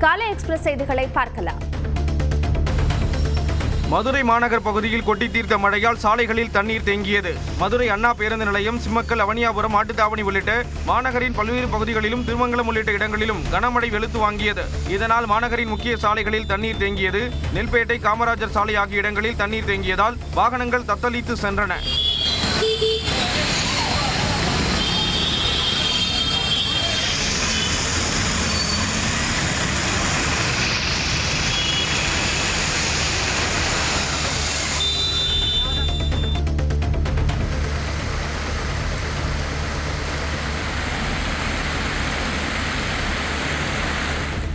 காலை எக்ஸ்பிரஸ் செய்திகளை பார்க்கலாம். மதுரை மாநகர் பகுதியில் கொட்டி தீர்த்த மழையால் சாலைகளில் தண்ணீர் தேங்கியது. மதுரை அண்ணா பேருந்து நிலையம், சிம்மக்கல், அவனியாபுரம், மாட்டுத்தாவணி உள்ளிட்ட மாநகரின் பல்வேறு பகுதிகளிலும் திருமங்கலம் உள்ளிட்ட இடங்களிலும் கனமழை வெளுத்து வாங்கியது. இதனால் மாநகரின் முக்கிய சாலைகளில் தண்ணீர் தேங்கியது. நெல்பேட்டை, காமராஜர் சாலை ஆகிய இடங்களில் தண்ணீர் தேங்கியதால் வாகனங்கள் தத்தளித்து சென்றன.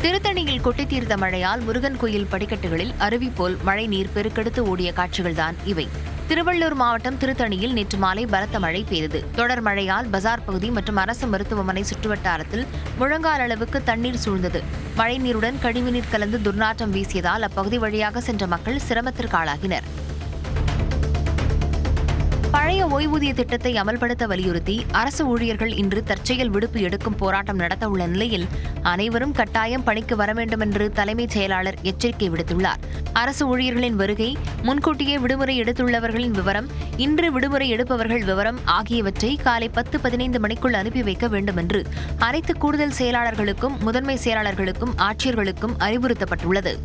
திருத்தணியில் கொட்டி தீர்த்த மழையால் முருகன் கோயில் படிக்கட்டுகளில் அருவி போல் மழை நீர் பெருக்கெடுத்து ஓடிய காட்சிகள்தான் இவை. திருவள்ளூர் மாவட்டம் திருத்தணியில் நேற்று மாலை பலத்த மழை பெய்தது. தொடர் மழையால் பஜார் பகுதி மற்றும் அரசு மருத்துவமனை சுற்றுவட்டாரத்தில் முழங்கால் அளவுக்கு தண்ணீர் சூழ்ந்தது. மழை நீருடன் கழிவுநீர் கலந்து துர்நாற்றம் வீசியதால் அப்பகுதி வழியாக சென்ற மக்கள் சிரமத்திற்கு ஆளாகினர். பழைய ஓய்வூதிய திட்டத்தை அமல்படுத்த வலியுறுத்தி அரசு ஊழியர்கள் இன்று தற்செயல் விடுப்பு எடுக்கும் போராட்டம் நடத்த உள்ள நிலையில் அனைவரும் கட்டாயம் பணிக்கு வர வேண்டும் என்று தலைமைச் செயலாளர் எச்சரிக்கை விடுத்துள்ளார். அரசு ஊழியர்களின் வருகை, முன்கூட்டியே விடுமுறை எடுத்துள்ளவர்களின் விவரம், இன்று விடுமுறை எடுப்பவர்கள் விவரம் ஆகியவற்றை காலை 10-15 மணிக்குள் அனுப்பி வைக்க வேண்டும் என்று அனைத்து கூடுதல் செயலாளர்களுக்கும், முதன்மை செயலாளர்களுக்கும், ஆட்சியர்களுக்கும் அறிவுறுத்தப்பட்டுள்ளது.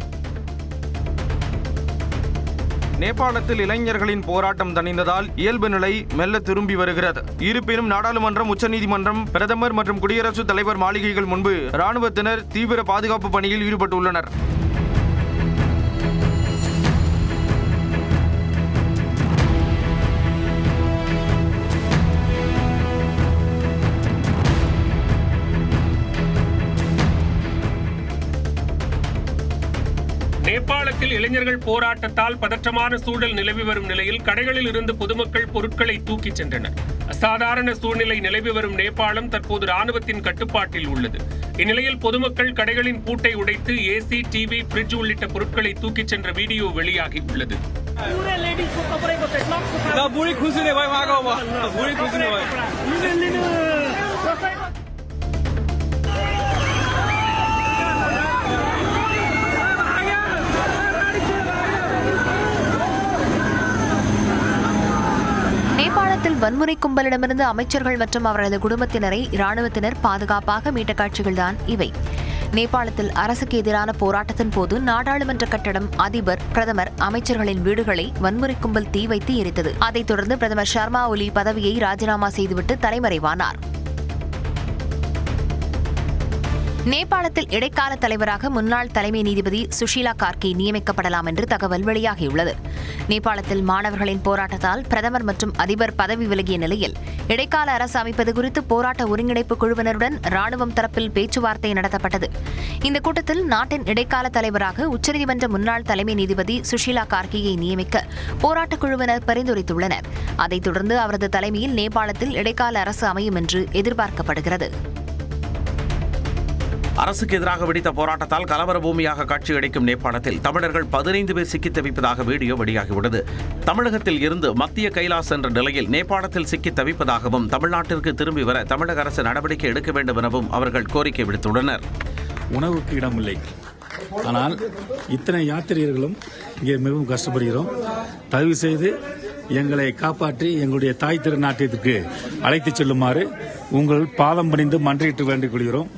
நேபாளத்தில் இளைஞர்களின் போராட்டம் தணிந்ததால் இயல்பு நிலை மெல்ல திரும்பி வருகிறது. இருப்பினும் நாடாளுமன்றம், உச்சநீதிமன்றம், பிரதமர் மற்றும் குடியரசுத் தலைவர் மாளிகைகள் முன்பு ராணுவத்தினர் தீவிர பாதுகாப்பு பணியில் ஈடுபட்டுள்ளனர். நேபாளத்தில் இளைஞர்கள் போராட்டத்தால் பதற்றமான சூழல் நிலவி வரும் நிலையில் கடைகளில் இருந்து பொதுமக்கள் பொருட்களை தூக்கிச் சென்றனர். அசாதாரண சூழ்நிலை நிலவி வரும் நேபாளம் தற்போது ராணுவத்தின் கட்டுப்பாட்டில் உள்ளது. இந்நிலையில் பொதுமக்கள் கடைகளின் பூட்டை உடைத்து ஏசி, டிவி, பிரிட்ஜ் உள்ளிட்ட பொருட்களை தூக்கிச் சென்ற வீடியோ வெளியாகி உள்ளது. நேபாளத்தில் வன்முறை கும்பலிடமிருந்து அமைச்சர்கள் மற்றும் அவரது குடும்பத்தினரை இராணுவத்தினர் பாதுகாப்பாக மீட்ட காட்சிகள்தான் இவை. நேபாளத்தில் அரசுக்கு எதிரான போராட்டத்தின் போது நாடாளுமன்ற கட்டடம், அதிபர், பிரதமர், அமைச்சர்களின் வீடுகளை வன்முறை கும்பல் தீ வைத்து எரித்தது. அதைத் தொடர்ந்து பிரதமர் ஷர்மா ஒலி பதவியை ராஜினாமா செய்துவிட்டு தலைமறைவானார். நேபாளத்தில் இடைக்கால தலைவராக முன்னாள் தலைமை நீதிபதி சுஷீலா கார்கே நியமிக்கப்படலாம் என்று தகவல் வெளியாகியுள்ளது. நேபாளத்தில் மாணவர்களின் போராட்டத்தால் பிரதமர் மற்றும் அதிபர் பதவி விலகிய நிலையில் இடைக்கால அரசு அமைப்பது குறித்து போராட்ட ஒருங்கிணைப்பு குழுவினருடன் ராணுவம் தரப்பில் பேச்சுவார்த்தை நடத்தப்பட்டது. இந்த கூட்டத்தில் நாட்டின் இடைக்கால தலைவராக உச்சநீதிமன்ற முன்னாள் தலைமை நீதிபதி சுஷீலா கார்கேயை நியமிக்க போராட்டக் குழுவினர் பரிந்துரைத்துள்ளனர். அதைத் தொடர்ந்து அவரது தலைமையில் நேபாளத்தில் இடைக்கால அரசு அமையும் என்று எதிர்பார்க்கப்படுகிறது. அரசுக்கு எதிராக வெடித்த போராட்டத்தால் கலவர பூமியாக காட்சியளிக்கும் நேபாளத்தில் தமிழர்கள் 15 பேர் சிக்கித் தவிப்பதாக வீடியோ வெளியாகியுள்ளது. தமிழகத்தில் இருந்து மத்திய கைலாஸ் என்ற நிலையில் நேபாளத்தில் சிக்கித் தவிப்பதாகவும் தமிழ்நாட்டிற்கு திரும்பி வர தமிழக அரசு நடவடிக்கை எடுக்க வேண்டும் எனவும் அவர்கள் கோரிக்கை விடுத்துள்ளனர். உணவுக்கு இடமில்லை, ஆனால் இத்தனை யாத்திரிகர்களும் இங்கே மிகவும் கஷ்டப்படுகிறோம். தயவு செய்து எங்களை காப்பாற்றி எங்களுடைய தாய் திருநாட்டிற்கு அழைத்துச் செல்லுமாறு உங்கள் பாதம் பணிந்து மன்றிட்டு வேண்டிக் கொள்கிறோம்.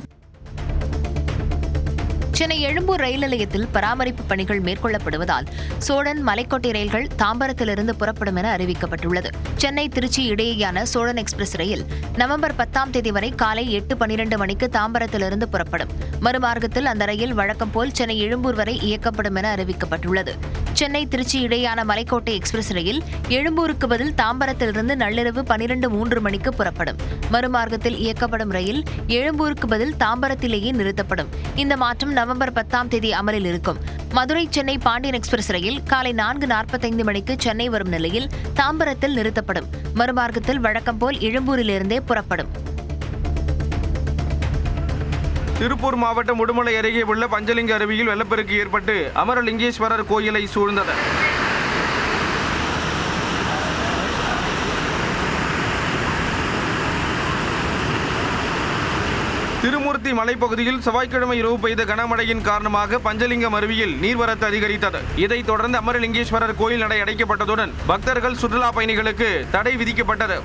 சென்னை எழும்பூர் ரயில் நிலையத்தில் பராமரிப்பு பணிகள் மேற்கொள்ளப்படுவதால் சோழன் மலைக்கோட்டை ரயில்கள் தாம்பரத்திலிருந்து புறப்படும் என அறிவிக்கப்பட்டுள்ளது. சென்னை திருச்சி இடையேயான சோழன் எக்ஸ்பிரஸ் ரயில் நவம்பர் 10ஆம் தேதி வரை காலை 8:12 மணிக்கு தாம்பரத்திலிருந்து புறப்படும். மறுமார்க்கத்தில் அந்த ரயில் வழக்கம் போல் சென்னை எழும்பூர் வரை இயக்கப்படும் என அறிவிக்கப்பட்டுள்ளது. சென்னை திருச்சி இடையான மலைக்கோட்டை எக்ஸ்பிரஸ் ரயில் எழும்பூருக்கு பதில் தாம்பரத்திலிருந்து நள்ளிரவு 12:03 மணிக்கு புறப்படும். மறுமார்க்கத்தில் இயக்கப்படும் ரயில் எழும்பூருக்கு பதில் தாம்பரத்திலேயே நிறுத்தப்படும். இந்த மாற்றம் நவம்பர் 10ஆம் தேதி அமலில் இருக்கும். மதுரை சென்னை பாண்டியன் எக்ஸ்பிரஸ் ரயில் காலை 4:45 மணிக்கு சென்னை வரும் நிலையில் தாம்பரத்தில் நிறுத்தப்படும். மறுமார்க்கத்தில் வழக்கம் போல் எழும்பூரிலிருந்தே புறப்படும். திருப்பூர் மாவட்டம் உடுமலை அருகே உள்ள பஞ்சலிங்க அருவியில் வெள்ளப்பெருக்கு ஏற்பட்டு அமரலிங்கேஸ்வரர் கோயிலை சூழ்ந்தது. திருமூர்த்தி பருத்தி மலைப்பகுதியில் செவ்வாய்க்கிழமை இரவு பெய்த கனமழையின் காரணமாக பஞ்சலிங்கம் அருவியில் நீர்வரத்து அதிகரித்தது. இதைத் தொடர்ந்து அமரலிங்கேஸ்வரர் கோயில் நடை அடைக்கப்பட்டதுடன் பக்தர்கள் சுற்றுலா பயணிகளுக்கு தடை விதிக்கப்பட்டது.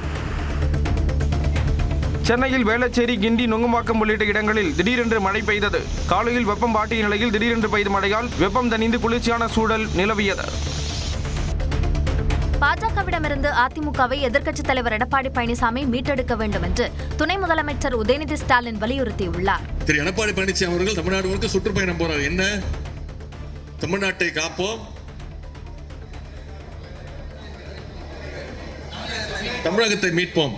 சென்னையில் வேளச்சேரி, கிண்டி, நுங்கம்பாக்கம் உள்ளிட்ட இடங்களில் திடீரென்று மழை பெய்தது. காலையில் வெப்பம் வாட்டிய நிலையில் திடீரென்று பெய்த மழையால் வெப்பம் தணிந்து குளிர்ச்சியான சூழல் நிலவியது. பாஜகவிடமிருந்து அதிமுகவை எதிர்க்கட்சித் தலைவர் எடப்பாடி பழனிசாமி மீட்டெடுக்க வேண்டும் என்று துணை முதலமைச்சர் உதயநிதி ஸ்டாலின் வலியுறுத்தியுள்ளார். திரு எடப்பாடி பழனிசாமி அவர்கள் தமிழ்நாடு முழுக்க சுற்றுப்பயணம் போறார். என்ன, தமிழ்நாட்டை காப்போம், தமிழகத்தை மீட்போம்.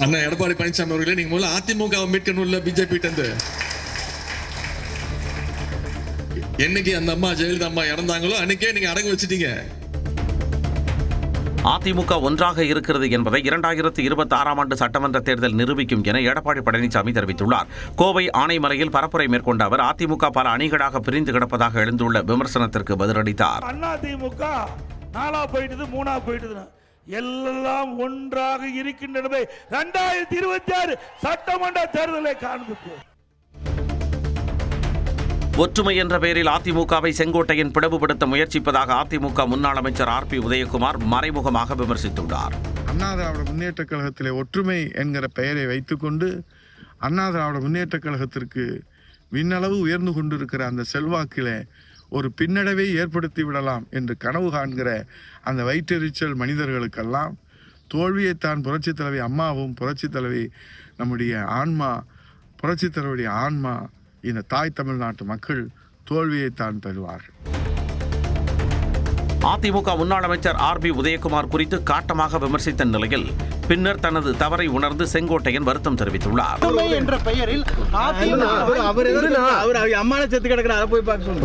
அண்ணா எடப்பாடி பழனிசாமி அவர்களே, நீங்க முதல்ல அதிமுகவை மீட்கணும். இல்ல பிஜேபி என்னைக்கு அந்த அம்மா ஜெயலலிதா அம்மா இறந்தாங்களோ அன்னைக்கே நீங்க அடகு வச்சிட்டீங்க. அதிமுக ஒன்றாக இருக்கிறது என்பதை 2026ஆம் ஆண்டு சட்டமன்ற தேர்தல் நிரூபிக்கும் என எடப்பாடி பழனிசாமி தெரிவித்துள்ளார். கோவை ஆனைமலையில் பரப்புரை மேற்கொண்ட அவர் அதிமுக பல அணிகளாக பிரிந்து கிடப்பதாக எழுந்துள்ள விமர்சனத்திற்கு பதிலளித்தார். அதிமுக 4 போயிட்டு 3 போயிட்டு எல்லாம் ஒன்றாக இருக்கின்றன. 2026 சட்டமன்ற தேர்தலை காண்பிப்போம். ஒற்றுமை என்ற பெயரில் அதிமுகவை செங்கோட்டையன் பிளவுபடுத்த முயற்சிப்பதாக அதிமுக முன்னாள் அமைச்சர் ஆர்பி உதயகுமார் மறைமுகமாக விமர்சித்துள்ளார். அண்ணா திராவிட முன்னேற்ற கழகத்திலே ஒற்றுமை என்கிற பெயரை வைத்துக்கொண்டு அண்ணா திராவிட முன்னேற்ற கழகத்திற்கு விண்ணளவு உயர்ந்து கொண்டிருக்கிற அந்த செல்வாக்கிலே ஒரு பின்னடைவை ஏற்படுத்தி விடலாம் என்று கனவு காண்கிற அந்த வயிற்றெரிச்சல் மனிதர்களுக்கெல்லாம் தோல்வியைத்தான் புரட்சித் தலைவி அம்மாவும் புரட்சித் தலைவி நம்முடைய ஆன்மா புரட்சித் தலைவருடைய ஆன்மா இந்த தாய் தமிழ்நாட்டு மக்கள் தோல்வியைத்தான் பெறுவார்கள். அதிமுக முன்னாள் அமைச்சர் ஆர்பி உதயகுமார் குறித்து காட்டமாக விமர்சித்த நிலையில் பின்னர் தனது தவறை உணர்ந்து செங்கோட்டையன் வருத்தம் தெரிவித்துள்ளார்.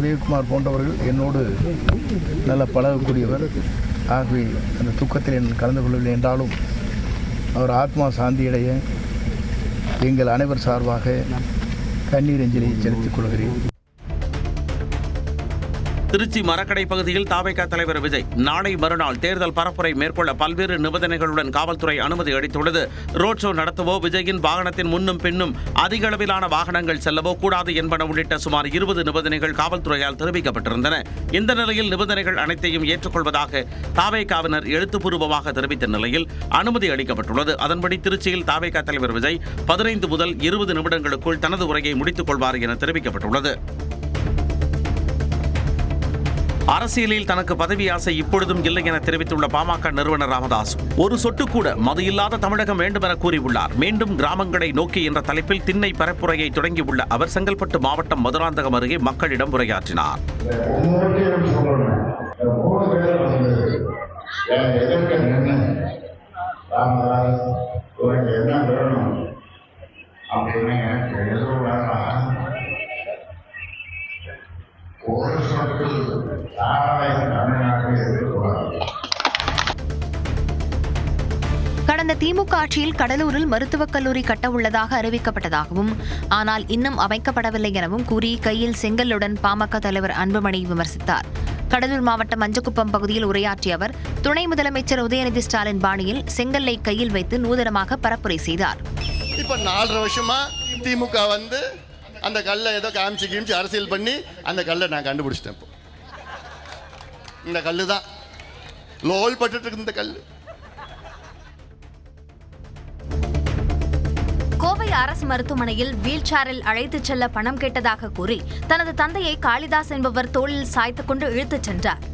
உதயகுமார் போன்றவர்கள் என்னோடு நல்ல பழகக்கூடியவர். ஆகவே அந்த துக்கத்தில் என் கலந்து கொள்ளவில்லை என்றாலும் அவர் ஆத்மா சாந்தியடைய எங்கள் அனைவர் சார்பாக கண்ணீர் அஞ்சலியை செலுத்திக் கொள்கிறேன். திருச்சி மரக்கடை பகுதியில் தாவேகா தலைவர் விஜய் நாளை மறுநாள் தேர்தல் பரப்புரை மேற்கொள்ள பல்வேறு நிபந்தனைகளுடன் காவல்துறை அனுமதி அளித்துள்ளது. ரோட் ஷோ நடத்தவோ, விஜயின் வாகனத்தின் முன்னும் பின்னும் அதிக அளவிலான வாகனங்கள் செல்லவோ கூடாது என்பன உள்ளிட்ட சுமார் 20 நிபந்தனைகள் காவல்துறையால் தெரிவிக்கப்பட்டிருந்தன. இந்த நிலையில் நிபந்தனைகள் அனைத்தையும் ஏற்றுக்கொள்வதாக தாவேகாவினர் எழுத்துப்பூர்வமாக தெரிவித்த நிலையில் அனுமதி அளிக்கப்பட்டுள்ளது. அதன்படி திருச்சியில் தாவேகா தலைவர் விஜய் 15 முதல் 20 நிமிடங்களுக்குள் தனது உரையை முடித்துக் கொள்வார் என தெரிவிக்கப்பட்டுள்ளது. அரசியலில் தனக்கு பதவி ஆசை இப்பொழுதும் இல்லை என தெரிவித்துள்ள பாமக நிறுவனர் ராமதாஸ் ஒரு சொட்டு கூட மது இல்லாத தமிழகம் வேண்டும் என கூறியுள்ளார். மீண்டும் கிராமங்களை நோக்கி என்ற தலைப்பில் திண்ணை பரப்புரையை தொடங்கியுள்ள அவர் செங்கல்பட்டு மாவட்டம் மதுராந்தகம் அருகே மக்களிடம் உரையாற்றினார். கடந்த திமுக ஆட்சியில் கடலூரில் மருத்துவக் கல்லூரி கட்ட உள்ளதாக அறிவிக்கப்பட்டதாகவும் ஆனால் இன்னும் அமைக்கப்படவில்லை எனவும் கூறி கையில் செங்கல்லுடன் பாமக தலைவர் அன்புமணி விமர்சித்தார். கடலூர் மாவட்டம் மஞ்சக்குப்பம் பகுதியில் உரையாற்றிய அவர் துணை முதலமைச்சர் உதயநிதி ஸ்டாலின் பாணியில் செங்கல்லை கையில் வைத்து நூதனமாக பரப்புரை செய்தார். இப்ப 4 வருஷமா திமுக வந்து அந்த கல்லை ஏதோ காமிச்சு அரசியல் பண்ணி அந்த கல்லை நான் கண்டுபிடிச்சிட்டேன். இந்த கல்லு தான் லோல் பட்டு இருக்கு. இந்த கல்லு கோவை அரசு மருத்துவமனையில் வீல் சேரில் அழைத்துச் செல்ல பணம் கேட்டதாக கூறி தனது தந்தையை காளிதாஸ் என்பவர் தோளில் சாய்த்துக் கொண்டு இழுத்துச் சென்றார்.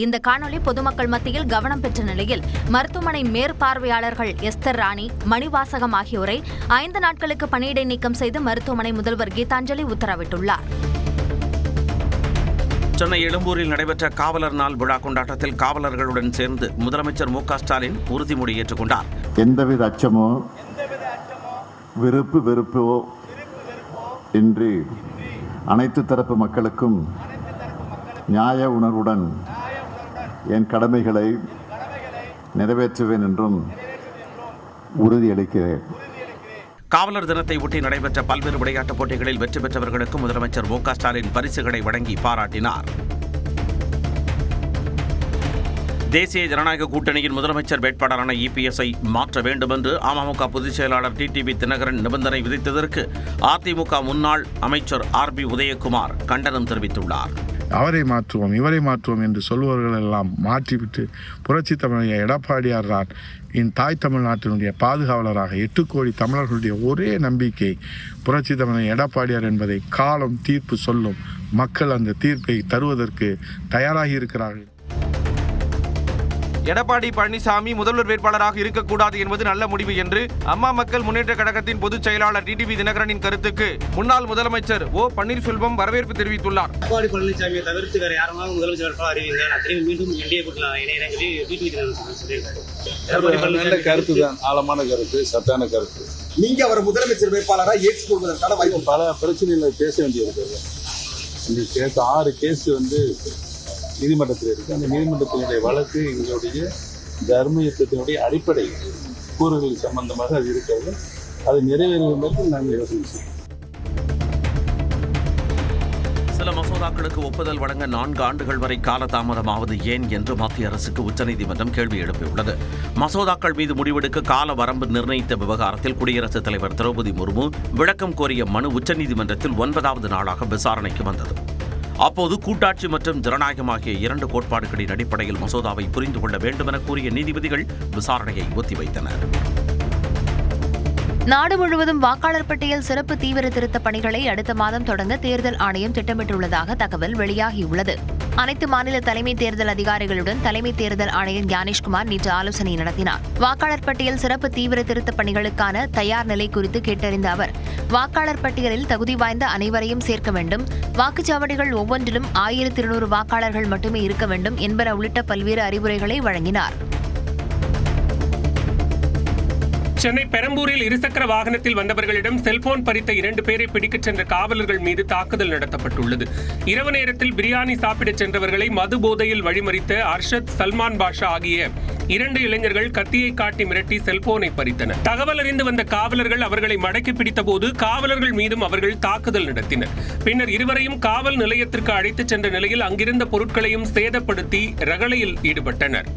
இந்த காணொலி பொதுமக்கள் மத்தியில் கவனம் பெற்ற நிலையில் மருத்துவமனை மேற்பார்வையாளர்கள் எஸ்தர் ராணி, மணிவாசகம் ஆகியோரை 5 நாட்களுக்கு பணியிடை நீக்கம் செய்து மருத்துவமனை முதல்வர் கீதாஞ்சலி உத்தரவிட்டுள்ளார். சென்னை எழும்பூரில் நடைபெற்ற காவலர் நாள் விழா கொண்டாட்டத்தில் காவலர்களுடன் சேர்ந்து முதலமைச்சர் மு.க. ஸ்டாலின் உறுதிமொழி ஏற்றுக்கொண்டார். எந்தவித அச்சமோ வெறுப்போ இன்றி அனைத்து தரப்பு மக்களுக்கும் நியாய உணர்வுடன் என் கடமைகளை நிறைவேற்றுவேன் என்றும் உறுதியளிக்கிறேன். காவலர் தினத்தை ஒட்டி நடைபெற்ற பல்வேறு விளையாட்டுப் போட்டிகளில் வெற்றி பெற்றவர்களுக்கு முதலமைச்சர் மு க ஸ்டாலின் பரிசுகளை வழங்கி பாராட்டினார். தேசிய ஜனநாயக கூட்டணியின் முதலமைச்சர் வேட்பாளரான இபிஎஸ்ஐ மாற்ற வேண்டும் என்று அமமுக பொதுச் செயலாளர் டிடிவி தினகரன் நிபந்தனை விதித்ததற்கு அதிமுக முன்னாள் அமைச்சர் ஆர்பி உதயகுமார் கண்டனம் தெரிவித்துள்ளார். அவரை மாற்றுவோம் இவரை மாற்றுவோம் என்று சொல்பவர்கள் எல்லாம் மாற்றிவிட்டு புரட்சி தமிழக எடப்பாடியார் தான் என் தாய் தமிழ்நாட்டினுடைய பாதுகாவலராக 8 கோடி தமிழர்களுடைய ஒரே நம்பிக்கை புரட்சி தமிழக எடப்பாடியார் என்பதை காலம் தீர்ப்பு சொல்லும். மக்கள் அந்த தீர்ப்பை தருவதற்கு தயாராகி இருக்கிறார்கள். எடப்பாடி பழனிசாமி முதல்வர் வேட்பாளராக இருக்கக்கூடாது என்பது நல்ல முடிவு என்று அம்மா மக்கள் முன்னேற்ற கழகத்தின் பொதுச் செயலாளர் டிடிவி தினகரனின் கருத்துக்கு முன்னாள் முதலமைச்சர் ஓ பன்னீர்செல்வம் வரவேற்பு தெரிவித்துள்ளார். எடப்பாடி பழனிசாமியை தவிர்த்து வேற யாரும் முதலமைச்சர் வேட்பாளர் அறிவிங்க, நான் திரும்பி மீண்டும் என்டிஏ கூட்டலாம் நல்ல கருத்து தான், ஆழமான கருத்து, சத்தான கருத்து. நீங்க அவர் முதலமைச்சர் வேட்பாளராக ஏற்றுக்கொள்வதற்கான வாய்ப்பு பல பிரச்சனைகளை பேச வேண்டியிருக்கிறது. இந்த கேஸ் 6 கேஸ் நீதிமன்றத்தில் இருக்கு. அந்த நீதிமன்றத்தினுடைய வழக்கு எங்களுடைய தர்ம யுத்தத்தினுடைய அடிப்படை கூறுகள் சம்பந்தமாக அது இருக்கிறது. அது நிறைவேறுவதற்கு நாங்கள் யோசனை செய்வோம். சில மசோதாக்களுக்கு ஒப்புதல் வழங்க 4 ஆண்டுகள் வரை காலதாமதமாவது ஏன் என்று மத்திய அரசுக்கு உச்சநீதிமன்றம் கேள்வி எழுப்பியுள்ளது. மசோதாக்கள் மீது முடிவெடுக்க கால வரம்பு நிர்ணயித்த விவகாரத்தில் குடியரசுத் தலைவர் திரௌபதி முர்மு விளக்கம் கோரிய மனு உச்சநீதிமன்றத்தில் 9வது நாளாக விசாரணைக்கு வந்தது. அப்போது கூட்டாட்சி மற்றும் ஜனநாயகம் ஆகிய 2 கோட்பாடுகளின் அடிப்படையில் மசோதாவை புரிந்து கொள்ள வேண்டும் என கூறிய நீதிபதிகள் விசாரணையை ஒத்திவைத்தனர். நாடு முழுவதும் வாக்காளர் பட்டியல் சிறப்பு தீவிர திருத்த பணிகளை அடுத்த மாதம் தொடங்க தேர்தல் ஆணையம் திட்டமிட்டுள்ளதாக தகவல் வெளியாகியுள்ளது. அனைத்து மாநில தலைமை தேர்தல் அதிகாரிகளுடன் தலைமை தேர்தல் ஆணையர் ஞானேஷ்குமார் நேற்று ஆலோசனை நடத்தினார். வாக்காளர் பட்டியல் சிறப்பு தீவிர திருத்த பணிகளுக்கான தயார் நிலை குறித்து கேட்டறிந்த அவர், வாக்காளர் பட்டியலில் தகுதி வாய்ந்த அனைவரையும் சேர்க்க வேண்டும், வாக்குச்சாவடிகள் ஒவ்வொன்றிலும் 1200 வாக்காளர்கள் மட்டுமே இருக்க வேண்டும் என்பன உள்ளிட்ட பல்வேறு அறிவுரைகளை வழங்கினார். சென்னை பெரம்பூரில் இருசக்கர வாகனத்தில் வந்தவர்களிடம் செல்போன் பறித்த 2 பேரை பிடிக்கச் சென்ற காவலர்கள் மீது தாக்குதல் நடத்தப்பட்டுள்ளது. இரவு நேரத்தில் பிரியாணி சாப்பிடச் சென்றவர்களை மது போதையில் வழிமறித்த அர்ஷத், சல்மான் பாஷா ஆகிய 2 இளைஞர்கள் கத்தியை காட்டி மிரட்டி செல்போனை பறித்தனர். தகவல் அறிந்து வந்த காவலர்கள் அவர்களை மடக்கி பிடித்தபோது காவலர்கள் மீதும் அவர்கள் தாக்குதல் நடத்தினர். பின்னர் இருவரையும் காவல் நிலையத்திற்கு அழைத்துச் சென்ற நிலையில் அங்கிருந்த பொருட்களையும் சேதப்படுத்தி ரகளையில் ஈடுபட்டனர்.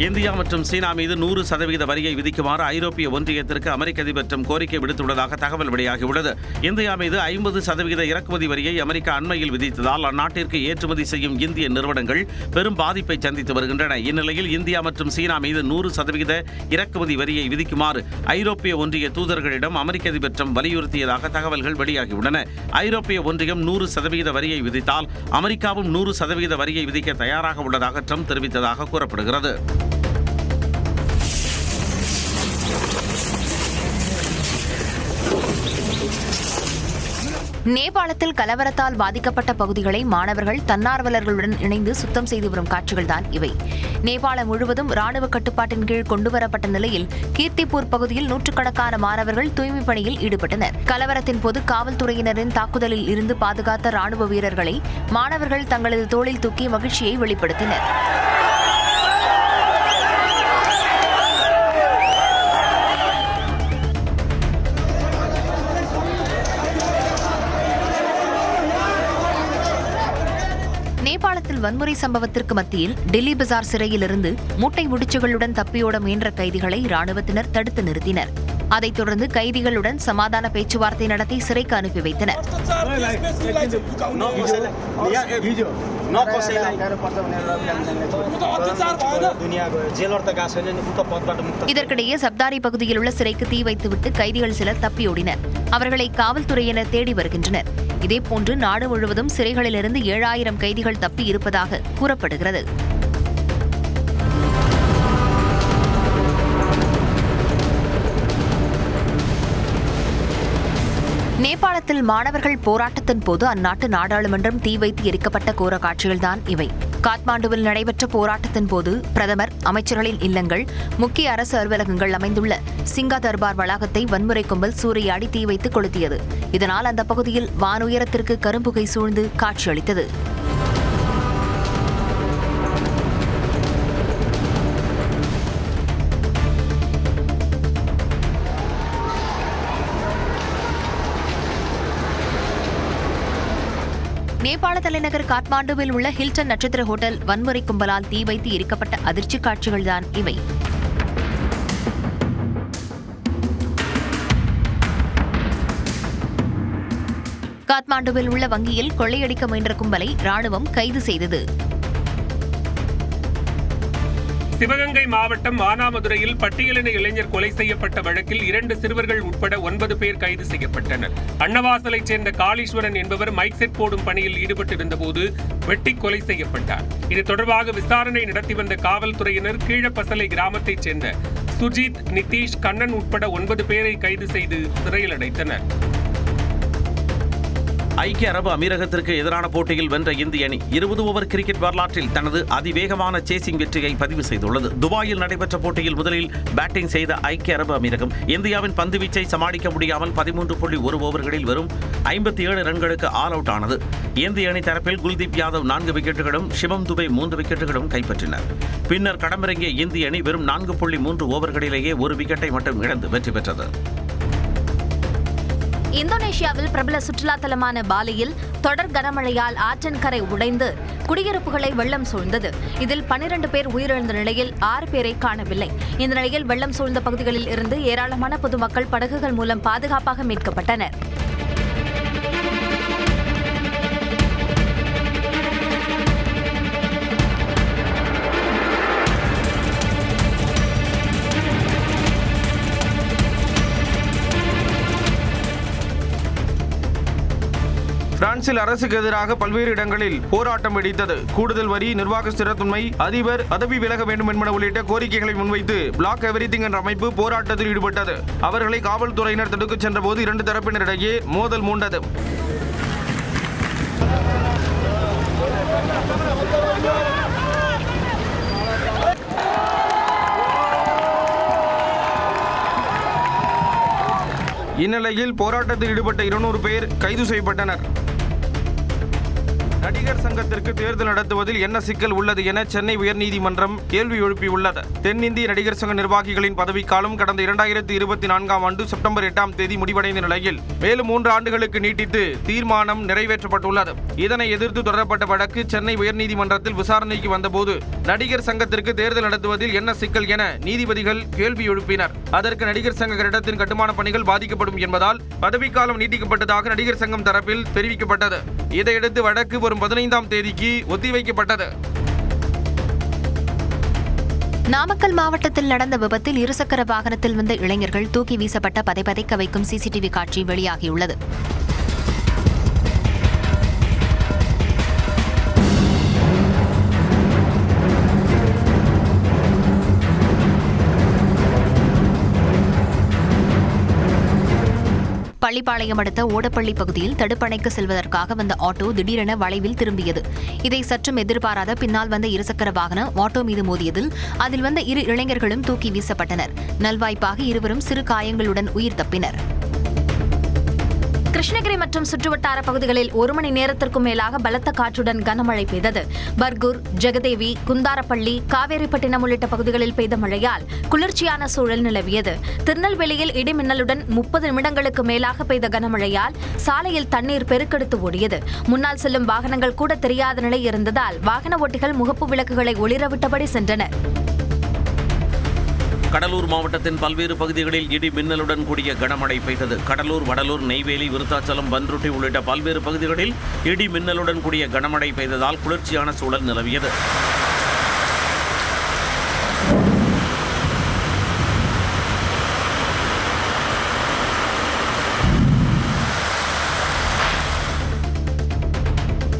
இந்தியா மற்றும் சீனா மீது 100% வரியை விதிக்குமாறு ஐரோப்பிய ஒன்றியத்திற்கு அமெரிக்க அதிபர் ட்ரம்ப் கோரிக்கை விடுத்துள்ளதாக தகவல் வெளியாகியுள்ளது. இந்தியா மீது 50% இறக்குமதி வரியை அமெரிக்கா அண்மையில் விதித்ததால் அந்நாட்டிற்கு ஏற்றுமதி செய்யும் இந்திய நிறுவனங்கள் பெரும் பாதிப்பை சந்தித்து வருகின்றன. இந்நிலையில் இந்தியா மற்றும் சீனா மீது 100% இறக்குமதி வரியை விதிக்குமாறு ஐரோப்பிய ஒன்றிய தூதர்களிடம் அமெரிக்க அதிபர் ட்ரம்ப் வலியுறுத்தியதாக தகவல்கள் வெளியாகியுள்ளன. ஐரோப்பிய ஒன்றியம் 100% வரியை விதித்தால் அமெரிக்காவும் 100% வரியை விதிக்க தயாராக உள்ளதாக ட்ரம்ப் தெரிவித்ததாக கூறப்படுகிறது. நேபாளத்தில் கலவரத்தால் பாதிக்கப்பட்ட பகுதிகளை மாணவர்கள் தன்னார்வலர்களுடன் இணைந்து சுத்தம் செய்து வரும் காட்சிகள்தான் இவை. நேபாளம் முழுவதும் ராணுவ கட்டுப்பாட்டின் கீழ் கொண்டுவரப்பட்ட நிலையில் கீர்த்திப்பூர் பகுதியில் நூற்றுக்கணக்கான மாணவர்கள் தூய்மை பணியில் ஈடுபட்டனர். கலவரத்தின் போது காவல்துறையினரின் தாக்குதலில் இருந்து பாதுகாத்த ராணுவ வீரர்களை மாணவர்கள் தங்களது தோளில் தூக்கி மகிழ்ச்சியை வெளிப்படுத்தினர். நேபாளத்தில் வன்முறை சம்பவத்திற்கு மத்தியில் டெல்லி பஜார் சிறையிலிருந்து மூட்டை முடிச்சுகளுடன் தப்பியோட முயன்ற கைதிகளை ராணுவத்தினர் தடுத்து நிறுத்தினர். அதைத் தொடர்ந்து கைதிகளுடன் சமாதான பேச்சுவார்த்தை நடத்தி சிறைக்கு அனுப்பி வைத்தனர். இதற்கிடையே சப்தாரி பகுதியில் உள்ள சிறைக்கு தீ வைத்துவிட்டு கைதிகள் சிலர் தப்பியோடினர். அவர்களை காவல்துறையினர் தேடி வருகின்றனர். இதேபோன்று நாடு முழுவதும் சிறைகளிலிருந்து 7000 கைதிகள் தப்பி இருப்பதாக கூறப்படுகிறது. நேபாளத்தில் மாணவர்கள் போராட்டத்தின் போது அந்நாட்டு நாடாளுமன்றம் தீ வைத்து எரிக்கப்பட்ட கோர காட்சிகள்தான் இவை. காத்மாண்டுவில் நடைபெற்ற போராட்டத்தின் போது பிரதமர், அமைச்சர்களின் இல்லங்கள், முக்கிய அரசு அலுவலகங்கள் அமைந்துள்ள சிங்கா தர்பார் வளாகத்தை வன்முறை கும்பல் சூறையாடி தீ வைத்து கொளுத்தியது. இதனால் அந்த பகுதியில் வானுயரத்திற்கு கரும்புகை சூழ்ந்து காட்சியளித்தது. நேபாள தலைநகர் காத்மாண்டுவில் உள்ள ஹில்டன் நட்சத்திர ஹோட்டல் வன்முறை கும்பலால் தீ வைத்து எரிக்கப்பட்ட அதிர்ச்சி காட்சிகள்தான் இவை. காத்மாண்டுவில் உள்ள வங்கியில் கொள்ளையடிக்க முயன்ற கும்பலை ராணுவம் கைது செய்தது. சிவகங்கை மாவட்டம் மானாமதுரையில் பட்டியலின இளைஞர் கொலை செய்யப்பட்ட வழக்கில் 2 சிறுவர்கள் உட்பட 9 பேர் கைது செய்யப்பட்டனர். அன்னவாசலைச் சேர்ந்த காளீஸ்வரன் என்பவர் மைக் செட் போடும் பணியில் ஈடுபட்டிருந்தபோது வெட்டி கொலை செய்யப்பட்டார். இது தொடர்பாக விசாரணை நடத்தி வந்த காவல்துறையினர் கீழப்பசலை கிராமத்தைச் சேர்ந்த சுஜித், நிதிஷ், கண்ணன் உட்பட 9 பேரை கைது செய்து சிறையில் அடைத்தனர். ஐக்கிய அரபு அமீரகத்திற்கு எதிரான போட்டியில் வென்ற இந்திய அணி 20 ஓவர் கிரிக்கெட் வரலாற்றில் தனது அதிவேகமான சேசிங் வெற்றியை பதிவு செய்துள்ளது. துபாயில் நடைபெற்ற போட்டியில் முதலில் பேட்டிங் செய்த ஐக்கிய அரபு அமீரகம் இந்தியாவின் பந்துவீச்சை சமாளிக்க முடியாமல் 13.1 ஓவர்களில் வெறும் 57 ரன்களுக்கு ஆல் அவுட் ஆனது. இந்திய அணி தரப்பில் குல்தீப் யாதவ் 4 விக்கெட்டுகளும் சிவம் துபே 3 விக்கெட்டுகளும் கைப்பற்றினர். பின்னர் களமிறங்கிய இந்திய அணி வெறும் 4.3 ஓவர்களிலேயே 1 விக்கெட்டை மட்டும் இழந்து வெற்றி பெற்றது. இந்தோனேஷியாவில் பிரபல சுற்றுலா தலமான பாலியில் தொடர் கனமழையால் ஆற்றங்கரை உடைந்து குடியிருப்புகளை வெள்ளம் சூழ்ந்தது. இதில் 12 பேர் உயிரிழந்த நிலையில் 6 பேரை காணவில்லை. இந்த நிலையில் வெள்ளம் சூழ்ந்த பகுதிகளில் இருந்து ஏராளமான பொதுமக்கள் படகுகள் மூலம் பாதுகாப்பாக மீட்கப்பட்டனர். பிரான்சில் அரசுக்கு எதிராக பல்வேறு இடங்களில் போராட்டம் வெடித்தது. கூடுதல் வரி, நிர்வாக ஸ்திரத்தன்மை, அதிபர் பதவி விலக வேண்டும் என்பன உள்ளிட்ட கோரிக்கைகளை முன்வைத்து பிளாக் எவரிதிங் என்ற அமைப்பு போராட்டத்தில் ஈடுபட்டது. அவர்களை காவல்துறையினர் தடுக்கச் சென்றபோது 2 தரப்பினரிடையே மோதல் மூண்டது. இந்நிலையில் போராட்டத்தில் ஈடுபட்ட 200 பேர் கைது செய்யப்பட்டனர். நடிகர் சங்கத்திற்கு தேர்தல் நடத்துவதில் என்ன சிக்கல் உள்ளது என சென்னை உயர்நீதிமன்றம் கேள்வி எழுப்பியுள்ளது. தென்னிந்திய நடிகர் சங்க நிர்வாகிகளின் பதவிக்காலம் கடந்த 2024ஆம் ஆண்டு செப்டம்பர் 8ஆம் தேதி முடிவடைந்த நிலையில் மேலும் 3 ஆண்டுகளுக்கு நீட்டித்து தீர்மானம் நிறைவேற்றப்பட்டுள்ளது. இதனை எதிர்த்து தொடரப்பட்ட வழக்கு சென்னை உயர்நீதிமன்றத்தில் விசாரணைக்கு வந்தபோது நடிகர் சங்கத்திற்கு தேர்தல் நடத்துவதில் என்ன சிக்கல் என நீதிபதிகள் கேள்வி எழுப்பினர். அதற்கு நடிகர் சங்க கட்டிடத்தின் கட்டுமான பணிகள் பாதிக்கப்படும் என்பதால் பதவிக்காலம் நீட்டிக்கப்பட்டதாக நடிகர் சங்கம் தரப்பில் தெரிவிக்கப்பட்டது. இதையடுத்து வழக்கு வரும் 15ஆம் தேதிக்கு ஒத்திவைக்கப்பட்டது. நாமக்கல் மாவட்டத்தில் நடந்த விபத்தில் இருசக்கர வாகனத்தில் வந்த இளைஞர்கள் தூக்கி வீசப்பட்ட பதைபதைக்க வைக்கும் சிசிடிவி காட்சி வெளியாகியுள்ளது. பள்ளிப்பாளையம் அடுத்த ஓடப்பள்ளி பகுதியில் தடுப்பணைக்கு செல்வதற்காக வந்த ஆட்டோ திடீரென வளைவில் திரும்பியது. இதை சற்றும் எதிர்பாராத பின்னால் வந்த இருசக்கர வாகனம் ஆட்டோ மீது மோதியதில் அதில் வந்த 2 இளைஞர்களும் தூக்கி வீசப்பட்டனர். நல்வாய்ப்பாக இருவரும் சிறு காயங்களுடன் உயிர் தப்பினர். கிருஷ்ணகிரி மற்றும் சுற்றுவட்டார பகுதிகளில் 1 மணி நேரத்திற்கும் மேலாக பலத்த காற்றுடன் கனமழை பெய்தது. பர்கூர், ஜெகதேவி, குந்தாரப்பள்ளி, காவேரிப்பட்டினம் உள்ளிட்ட பகுதிகளில் பெய்த மழையால் குளிர்ச்சியான சூழல் நிலவியது. திருநெல்வேலியில் இடிமின்னலுடன் 30 நிமிடங்களுக்கு மேலாக பெய்த கனமழையால் சாலையில் தண்ணீர் பெருக்கெடுத்து ஓடியது. முன்னால் செல்லும் வாகனங்கள் கூட தெரியாத நிலை இருந்ததால் வாகன ஓட்டிகள் முகப்பு விளக்குகளை ஒளிரவிட்டபடி சென்றனர். கடலூர் மாவட்டத்தின் பல்வேறு பகுதிகளில் இடி மின்னலுடன் கூடிய கனமழை பெய்தது. கடலூர், வடலூர், நெய்வேலி, விருத்தாச்சலம், பன்ருட்டி உள்ளிட்ட பல்வேறு பகுதிகளில் இடி மின்னலுடன் கூடிய கனமழை பெய்ததால் குளிர்ச்சியான சூழல் நிலவியது.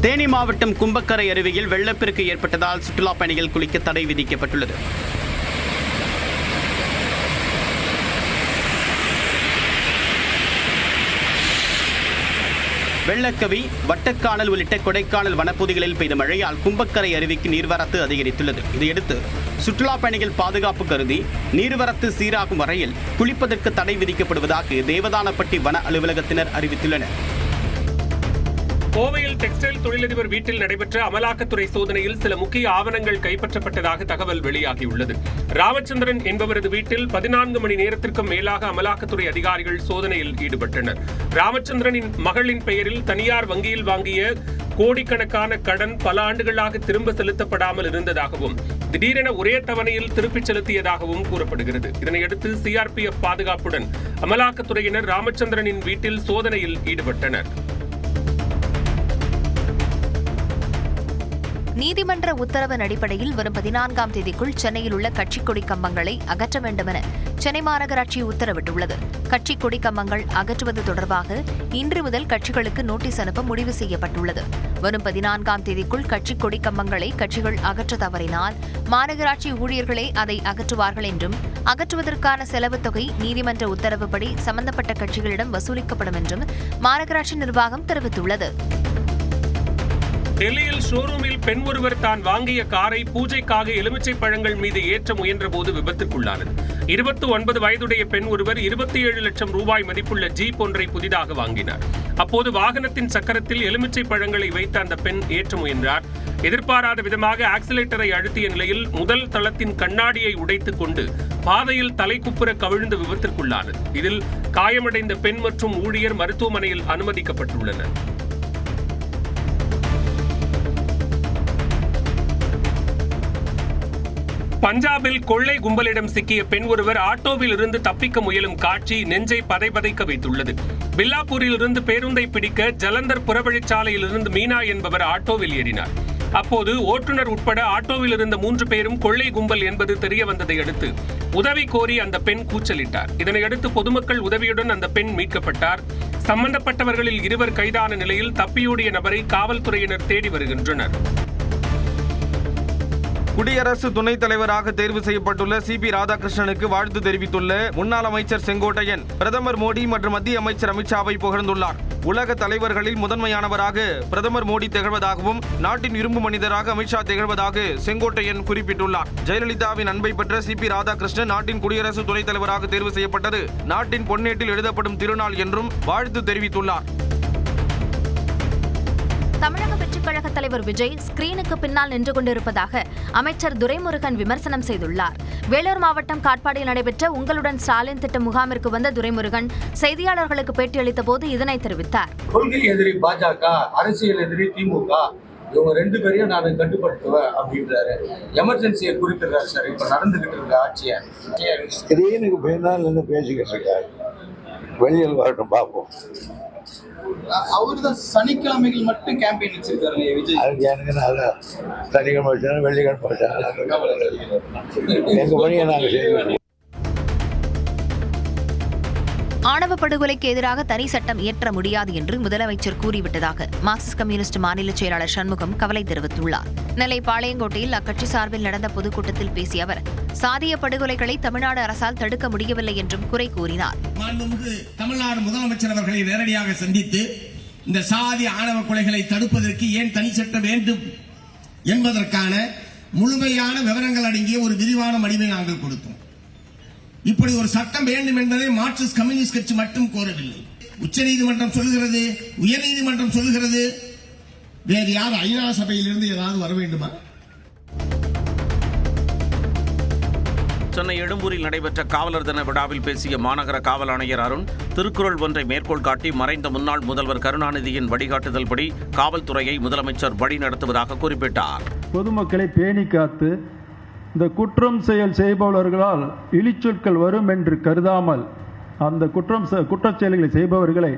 தேனி மாவட்டம் கும்பக்கரை அருவியில் வெள்ளப்பெருக்கு ஏற்பட்டதால் சுற்றுலா பயணிகள் குளிக்க தடை விதிக்கப்பட்டுள்ளது. வெள்ளக்கவி, வட்டக்கானல் உள்ளிட்ட கொடைக்கானல் வனப்பகுதிகளில் பெய்த மழையால் கும்பக்கரை அருவிக்கு நீர்வரத்து அதிகரித்துள்ளது. இதையடுத்து சுற்றுலா பயணிகள் பாதுகாப்பு கருதி நீர்வரத்து சீராகும் வரையில் குளிப்பதற்கு தடை விதிக்கப்படுவதாக தேவதானப்பட்டி வன அலுவலகத்தினர் அறிவித்துள்ளனர். கோவையில் டெக்ஸ்டைல் தொழிலதிபர் வீட்டில் நடைபெற்ற அமலாக்கத்துறை சோதனையில் சில முக்கிய ஆவணங்கள் கைப்பற்றப்பட்டதாக தகவல் வெளியாகியுள்ளது. ராமச்சந்திரன் என்பவரது வீட்டில் 14 மணி நேரத்திற்கும் மேலாக அமலாக்கத்துறை அதிகாரிகள் சோதனையில் ஈடுபட்டனர். ராமச்சந்திரனின் மகளின் பெயரில் தனியார் வங்கியில் வாங்கிய கோடிக்கணக்கான கடன் பல ஆண்டுகளாக திரும்ப செலுத்தப்படாமல் இருந்ததாகவும் திடீரென ஒரே தவணையில் திருப்பிச் செலுத்தியதாகவும் கூறப்படுகிறது. இதனையடுத்து சிஆர்பிஎஃப் பாதுகாப்புடன் அமலாக்கத்துறையினர் ராமச்சந்திரனின் வீட்டில் சோதனையில் ஈடுபட்டனர். நீதிமன்ற உத்தரவின் அடிப்படையில் வரும் 14ஆம் தேதிக்குள் சென்னையில் உள்ள கட்சி கொடி கம்பங்களை அகற்ற வேண்டும் என சென்னை மாநகராட்சி உத்தரவிட்டுள்ளது. கட்சி கொடி கம்பங்கள் அகற்றுவது தொடர்பாக இன்று முதல் கட்சிகளுக்கு நோட்டீஸ் அனுப்ப முடிவு செய்யப்பட்டுள்ளது. வரும் 14ஆம் தேதிக்குள் கட்சி கொடி கம்பங்களை கட்சிகள் அகற்ற தவறினால் மாநகராட்சி ஊழியர்களே அதை அகற்றுவார்கள் என்றும், அகற்றுவதற்கான செலவு தொகை நீதிமன்ற உத்தரவுப்படி சம்பந்தப்பட்ட கட்சிகளிடம் வசூலிக்கப்படும் என்றும் மாநகராட்சி நிர்வாகம் தெரிவித்துள்ளது. டெல்லியில் ஷோரூமில் பெண் ஒருவர் தான் வாங்கிய காரை பூஜைக்காக எலுமிச்சை பழங்கள் மீது ஏற்ற முயன்றபோது விபத்துக்குள்ளானது. 29 வயதுடைய பெண் ஒருவர் 27 லட்சம் ரூபாய் மதிப்புள்ள ஜீப் ஒன்றை புதிதாக வாங்கினார். அப்போது வாகனத்தின் சக்கரத்தில் எலுமிச்சை பழங்களை வைத்து அந்த பெண் ஏற்ற முயன்றார். எதிர்பாராத விதமாக ஆக்சிலேட்டரை அழுத்திய நிலையில் முதல் தளத்தின் கண்ணாடியை உடைத்துக் கொண்டு பாதையில் தலைக்குப்புற கவிழ்ந்து விபத்திற்குள்ளானது. இதில் காயமடைந்த பெண் மற்றும் ஊழியர் மருத்துவமனையில் அனுமதிக்கப்பட்டுள்ளனர். பஞ்சாபில் கொள்ளை கும்பலிடம் சிக்கிய பெண் ஒருவர் ஆட்டோவில் இருந்து தப்பிக்க முயலும் காட்சி நெஞ்சை பதைபதைக்க வைத்துள்ளது. பில்லாப்பூரில் இருந்து பேருந்தை பிடிக்க ஜலந்தர் புறவழிச்சாலையில் இருந்து மீனா என்பவர் ஆட்டோவில் ஏறினார். அப்போது ஓட்டுநர் உட்பட ஆட்டோவில் இருந்த 3 பேரும் கொள்ளை கும்பல் என்பது தெரிய வந்ததை அடுத்து உதவி கோரி அந்த பெண் கூச்சலிட்டார். இதனையடுத்து பொதுமக்கள் உதவியுடன் அந்த பெண் மீட்கப்பட்டார். சம்பந்தப்பட்டவர்களில் 2 கைதான நிலையில் தப்பியோடிய நபரை காவல்துறையினர் தேடி வருகின்றனர். குடியரசு துணைத் தலைவராக தேர்வு செய்யப்பட்டுள்ள சிபி ராதாகிருஷ்ணனுக்கு வாழ்த்து தெரிவித்துள்ள முன்னாள் அமைச்சர் செங்கோட்டையன் பிரதமர் மோடி மற்றும் மத்திய அமைச்சர் அமித்ஷாவை புகழ்ந்துள்ளார். உலக தலைவர்களில் முதன்மையானவராக பிரதமர் மோடி திகழ்வதாகவும் நாட்டின் இரும்பு மனிதராக அமித்ஷா திகழ்வதாக செங்கோட்டையன் குறிப்பிட்டுள்ளார். ஜெயலலிதாவின் அன்பை பெற்ற சிபி ராதாகிருஷ்ணன் நாட்டின் குடியரசு துணைத் தலைவராக தேர்வு செய்யப்பட்டது நாட்டின் பொன்னேட்டில் எழுதப்படும் திருநாள் என்றும் வாழ்த்து தெரிவித்துள்ளார். தமிழக வெற்றிக் கழக தலைவர் விஜய் ஸ்கிரீனுக்கு பின்னால் நின்று கொண்டிருப்பதாக அமைச்சர் துரைமுருகன் விமர்சனம் செய்துள்ளார். வேலூர் மாவட்டம் காட்பாடியில் நடைபெற்ற உங்களுடன் ஸ்டாலின் திட்ட முகாமிற்கு வந்த துரைமுருகன் செய்தியாளர்களுக்கு பேட்டியளித்த போது இதனை தெரிவித்தார். கொள்கை எதிரி பாஜக, அரசியல் எதிரி திமுக, இவங்க 2 பேரையும் நான் கட்டுப்படுத்துவேன் அப்படின்றாரு. எமர்ஜென்சியை குறிப்பிடுறாரு. சார், இப்ப நடந்துகிட்டு இருக்க ஆட்சியை ஸ்கிரீனுக்கு பின்னால் நின்று பேசிக்கிட்டு இருக்காரு. வெளியில் வரட்டும் பார்ப்போம். அவரு தான் சனிக்கிழமைகள் மட்டும் கேம்பெயின் வச்சிருக்காரு விஜய். சனிக்கிழமை வச்சாலும் வெள்ளிக்கிழமை வச்சாலும் எங்க பணியை நாங்கள் செய்வோம். ஆணவ படுகொலைக்கு எதிராக தனி சட்டம் இயற்ற முடியாது என்று முதலமைச்சர் கூறிவிட்டதாக மார்க்சிஸ்ட் கம்யூனிஸ்ட் மாநில செயலாளர் சண்முகம் கவலை தெரிவித்துள்ளார். நெல்லை பாளையங்கோட்டையில் அக்கட்சி சார்பில் நடந்த பொதுக்கூட்டத்தில் பேசிய அவர் சாதிய படுகொலைகளை தமிழ்நாடு அரசால் தடுக்க முடியவில்லை என்றும் குறை கூறினார். தமிழ்நாடு முதலமைச்சர் அவர்களை நேரடியாக சந்தித்து இந்த சாதி ஆணவ கொலைகளை தடுப்பதற்கு ஏன் தனி சட்டம் வேண்டும் என்பதற்கான முழுமையான விவரங்கள் அடங்கிய ஒரு விரிவான மனுவை நாங்கள் கொடுத்தோம். இப்படி ஒரு சட்டம் வேண்டும் என்பதை மார்க்சிஸ்ட் கம்யூனிஸ்ட் கட்சி மட்டும் கோரவில்லை. உச்சநீதிமன்றம் சொல்லுகிறது, உயர்நீதிமன்றம் சொல்லுகிறது. வேறு யார் ஐநா சபையிலிருந்து ஏதாவது வர வேண்டுமா? சென்னை எழும்பூரில் நடைபெற்ற காவலர் தின விழாவில் பேசிய மாநகர காவல் ஆணையர் அருண் திருக்குறள் ஒன்றை மேற்கோள் காட்டி மறைந்த முன்னாள் முதல்வர் கருணாநிதியின் வழிகாட்டுதல்படி காவல்துறையை முதலமைச்சர் வழிநடத்துவதாக குறிப்பிட்டார். பொதுமக்களை பேணி காத்து இந்த குற்றம் செயல் செய்பவர்களால் இழிச்சொற்கள் வரும் என்று கருதாமல் அந்த குற்றச்செயல்களை செய்பவர்களை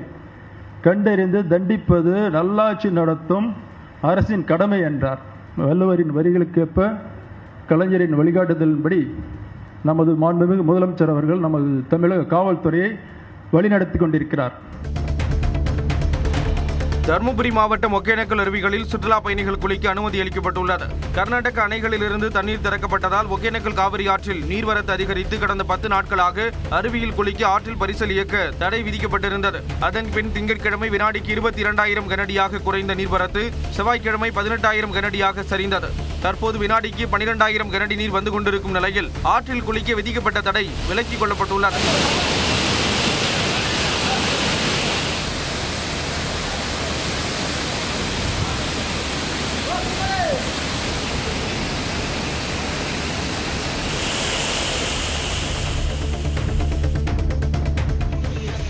கண்டறிந்து தண்டிப்பது நல்லாட்சி நடத்தும் அரசின் கடமை என்றார். வள்ளுவரின் வரிகளுக்கேற்ப கலைஞரின் வழிகாட்டுதலின்படி நமது மாண்புமிகு முதலமைச்சர் அவர்கள் நமது தமிழக காவல்துறையை வழிநடத்தி கொண்டிருக்கிறார். தருமபுரி மாவட்டம் ஒகேனக்கல் அருவிகளில் சுற்றுலா பயணிகள் குளிக்க அனுமதி அளிக்கப்பட்டுள்ளது. கர்நாடக அணைகளிலிருந்து தண்ணீர் திறக்கப்பட்டதால் ஒகேனக்கல் காவிரி ஆற்றில் நீர்வரத்து அதிகரித்து கடந்த 10 நாட்களாக அருவியில் குளிக்க ஆற்றில் பரிசல் இயக்க தடை விதிக்கப்பட்டிருந்தது. அதன் பின் திங்கட்கிழமை வினாடிக்கு 22,000 கனஅடியாக குறைந்த நீர்வரத்து செவ்வாய்க்கிழமை 18,000 கனஅடியாக சரிந்தது. தற்போது வினாடிக்கு 12,000 கனஅடி நீர் வந்து கொண்டிருக்கும் நிலையில் ஆற்றில் குளிக்க விதிக்கப்பட்ட தடை விலக்கிக் கொள்ளப்பட்டுள்ளது.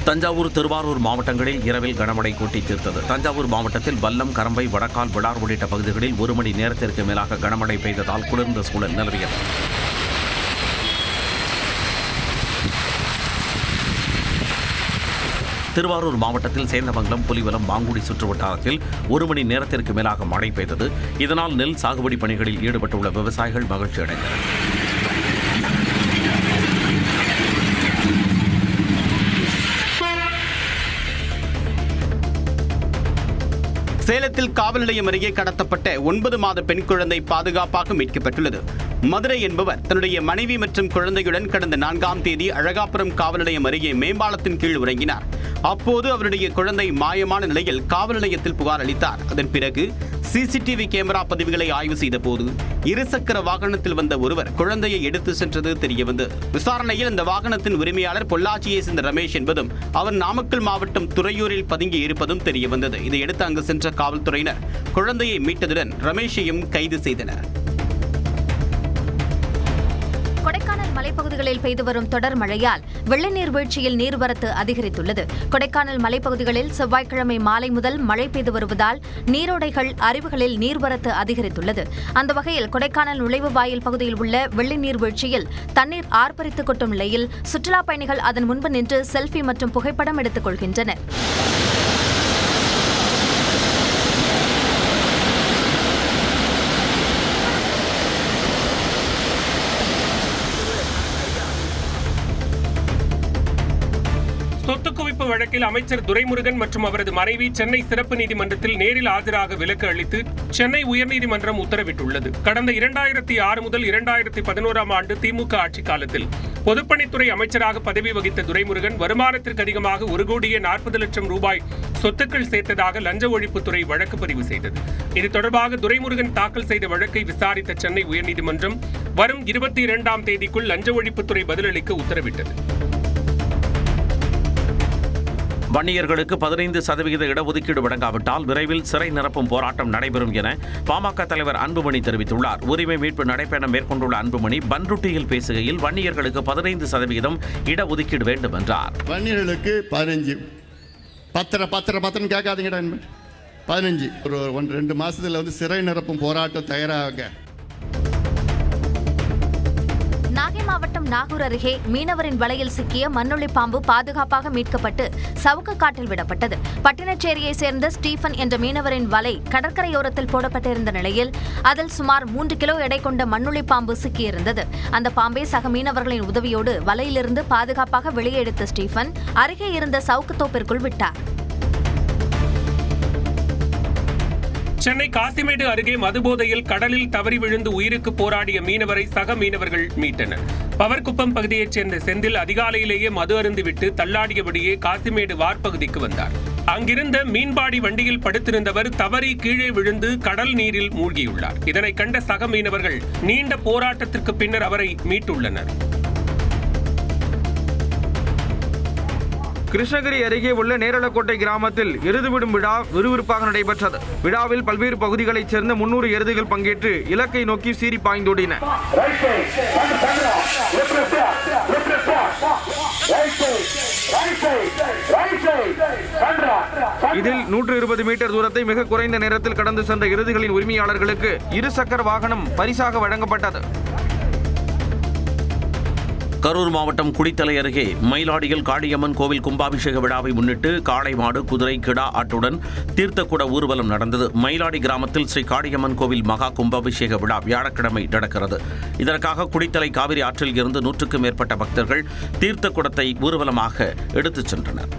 தஞ்சாவூர், திருவாரூர் மாவட்டங்களில் இரவில் கனமழை கொட்டி தீர்த்தது. தஞ்சாவூர் மாவட்டத்தில் வல்லம், கரம்பை, வடக்கால், விடார் உள்ளிட்ட பகுதிகளில் 1 மணி நேரத்திற்கு மேலாக கனமழை பெய்ததால் குளிர்ந்த சூழல் நிலவியது. திருவாரூர் மாவட்டத்தில் சேந்தமங்கலம், புலிவலம், மாங்குடி சுற்றுவட்டாரத்தில் 1 மணி நேரத்திற்கு மேலாக மழை பெய்தது. இதனால் நெல் சாகுபடி பணிகளில் ஈடுபட்டுள்ள விவசாயிகள் மகிழ்ச்சி அடைந்தனர். சேலத்தில் காவல் நிலையம் அருகே கடத்தப்பட்ட 9 மாத பெண் குழந்தை பாதுகாப்பாக மீட்கப்பட்டுள்ளது. மதுரை என்பவர் தன்னுடைய மனைவி மற்றும் குழந்தையுடன் கடந்த 4ஆம் தேதி அழகாபுரம் காவல் நிலையம் அருகே மேம்பாலத்தின் கீழ் உறங்கினார். அப்போது அவருடைய குழந்தை மாயமான நிலையில் காவல் நிலையத்தில் புகார் அளித்தார். அதன் பிறகு சிசிடிவி கேமரா பதிவுகளை ஆய்வு செய்த போது இருசக்கர வாகனத்தில் வந்த ஒருவர் குழந்தையை எடுத்து சென்றது தெரியவந்தது. விசாரணையில் இந்த வாகனத்தின் உரிமையாளர் பொள்ளாச்சியை சேர்ந்த ரமேஷ் என்பதும் அவர் நாமக்கல் மாவட்டம் துறையூரில் பதுங்கி இருப்பதும் தெரியவந்தது. இதையடுத்து அங்கு சென்ற காவல்துறையினர் குழந்தையை மீட்டதுடன் ரமேஷையும் கைது செய்தனர். கொடைக்கானல் மலைப்பகுதிகளில் பெய்து வரும் தொடர் மழையால் வெள்ள நீர்வீழ்ச்சியில் நீர்வரத்து அதிகரித்துள்ளது. கொடைக்கானல் மலைப்பகுதிகளில் செவ்வாய்க்கிழமை மாலை முதல் மழை பெய்து வருவதால் நீரோடைகள், அருவிகளில் நீர்வரத்து அதிகரித்துள்ளது. அந்த வகையில் கொடைக்கானல் நுழைவு வாயில் பகுதியில் உள்ள வெள்ள நீர்வீழ்ச்சியில் தண்ணீர் ஆர்ப்பரித்து கொட்டும் நிலையில் சுற்றுலா பயணிகள் அதன் முன்பு நின்று செல்ஃபி மற்றும் புகைப்படம் எடுத்துக் கொள்கின்றனர். சொத்து குவிப்பு வழக்கில் அமைச்சர் துரைமுருகன் மற்றும் அவரது மனைவி சென்னை சிறப்பு நீதிமன்றத்தில் நேரில் ஆஜராக விலக்கு அளித்து சென்னை உயர்நீதிமன்றம் உத்தரவிட்டுள்ளது. கடந்த 2006 முதல் 2011ஆம் ஆண்டு திமுக ஆட்சி காலத்தில் பொதுப்பணித்துறை அமைச்சராக பதவி வகித்த துரைமுருகன் வருமானத்திற்கு அதிகமாக 1,40,00,000 ரூபாய் சொத்துக்கள் சேர்த்ததாக லஞ்ச ஒழிப்புத்துறை வழக்கு பதிவு செய்தது. இது தொடர்பாக துரைமுருகன் தாக்கல் செய்த வழக்கை விசாரித்த சென்னை உயர்நீதிமன்றம் வரும் 22ஆம் தேதிக்குள் லஞ்ச ஒழிப்புத்துறை பதிலளிக்க உத்தரவிட்டது. வன்னியர்களுக்கு 15% இடஒதுக்கீடு வழங்காவிட்டால் விரைவில் சிறை நிரப்பும் போராட்டம் நடைபெறும் என பாமக தலைவர் அன்புமணி தெரிவித்துள்ளார். உரிமை மீட்பு நடைபயணம் மேற்கொண்டுள்ள அன்புமணி பன்ருட்டியில் பேசுகையில் வன்னியர்களுக்கு 15% இடஒதுக்கீடு வேண்டும் என்றார். வன்னியர்களுக்கு 15 பத்திரம் கேட்காதீங்கடா, 15 ஒரு 1-2 மாசத்துல சிறை நிரப்பும் போராட்டம் தயாராக. நாகை மாவட்டம் நாகூர் அருகே மீனவரின் வலையில் சிக்கிய மண்ணுளி பாம்பு பாதுகாப்பாக மீட்கப்பட்டு சவுக்கு காட்டில் விடப்பட்டது. பட்டினச்சேரியை சேர்ந்த ஸ்டீபன் என்ற மீனவரின் வலை கடற்கரையோரத்தில் போடப்பட்டிருந்த நிலையில் அதில் சுமார் 3 கிலோ எடை கொண்ட மண்ணுளி பாம்பு சிக்கியிருந்தது. அந்த பாம்பை சக மீனவர்களின் உதவியோடு வலையிலிருந்து பாதுகாப்பாக வெளியே எடுத்த ஸ்டீபன் அருகே இருந்த சவுக்கு தோப்பிற்குள் விட்டார். சென்னை காசிமேடு அருகே மதுபோதையில் கடலில் தவறி விழுந்து உயிருக்கு போராடிய மீனவரை சக மீனவர்கள் மீட்டனர். பவர்குப்பம் பகுதியைச் சேர்ந்த செந்தில் அதிகாலையிலேயே மது அருந்திவிட்டு தள்ளாடியபடியே காசிமேடு வார்ப்பகுதிக்கு வந்தார். அங்கிருந்த மீன்பாடி வண்டியில் படுத்திருந்தவர் தவறி கீழே விழுந்து கடல் நீரில் மூழ்கியுள்ளார். இதனை கண்ட சக மீனவர்கள் நீண்ட போராட்டத்திற்கு பின்னர் அவரை மீட்டுள்ளனர். கிருஷ்ணகிரி அருகே உள்ள நேரலக்கோட்டை கிராமத்தில் எருது விடும் விழா விறுவிறுப்பாக நடைபெற்றது. விழாவில் பல்வேறு பகுதிகளைச் சேர்ந்த 300 எருதுகள் பங்கேற்று இலக்கை நோக்கி சீறி பாய்ந்தோடின. இதில் 120 மீட்டர் தூரத்தை மிக குறைந்த நேரத்தில் கடந்து சென்ற எருதுகளின் உரிமையாளர்களுக்கு 2 சக்கர வாகனம் பரிசாக வழங்கப்பட்டது. கரூர் மாவட்டம் குடித்தலை அருகே மயிலாடியில் காளியம்மன் கோவில் கும்பாபிஷேக விழாவை முன்னிட்டு காளை மாடு, குதிரை, கிடா ஆட்டுடன் தீர்த்தக்குட ஊர்வலம் நடந்தது. மயிலாடி கிராமத்தில் ஸ்ரீ காளியம்மன் கோவில் மகா கும்பாபிஷேக விழா வியாழக்கிழமை நடக்கிறது. இதற்காக குடித்தலை காவிரி ஆற்றில் இருந்து 100க்கும் மேற்பட்ட பக்தர்கள் தீர்த்த குடத்தை ஊர்வலமாக எடுத்துச் சென்றனர்.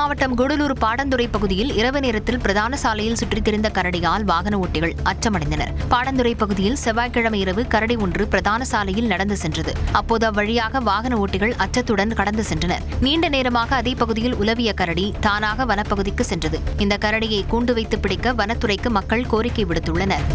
மாவட்டம் கூடலூர் பாடந்துறை பகுதியில் இரவு நேரத்தில் பிரதான சாலையில் சுற்றித் திரிந்த கரடியால் வாகன ஓட்டிகள் அச்சமடைந்தனர். பாடந்துறை பகுதியில் செவ்வாய்க்கிழமை இரவு கரடி ஒன்று பிரதான சாலையில் நடந்து சென்றது. அப்போது அவ்வழியாக வாகன ஓட்டிகள் அச்சத்துடன் கடந்து சென்றனர். நீண்ட நேரமாக அதே பகுதியில் உலவிய கரடி தானாக வனப்பகுதிக்கு சென்றது. இந்த கரடியை கூண்டு வைத்து பிடிக்க வனத்துறைக்கு மக்கள் கோரிக்கை விடுத்துள்ளனர்.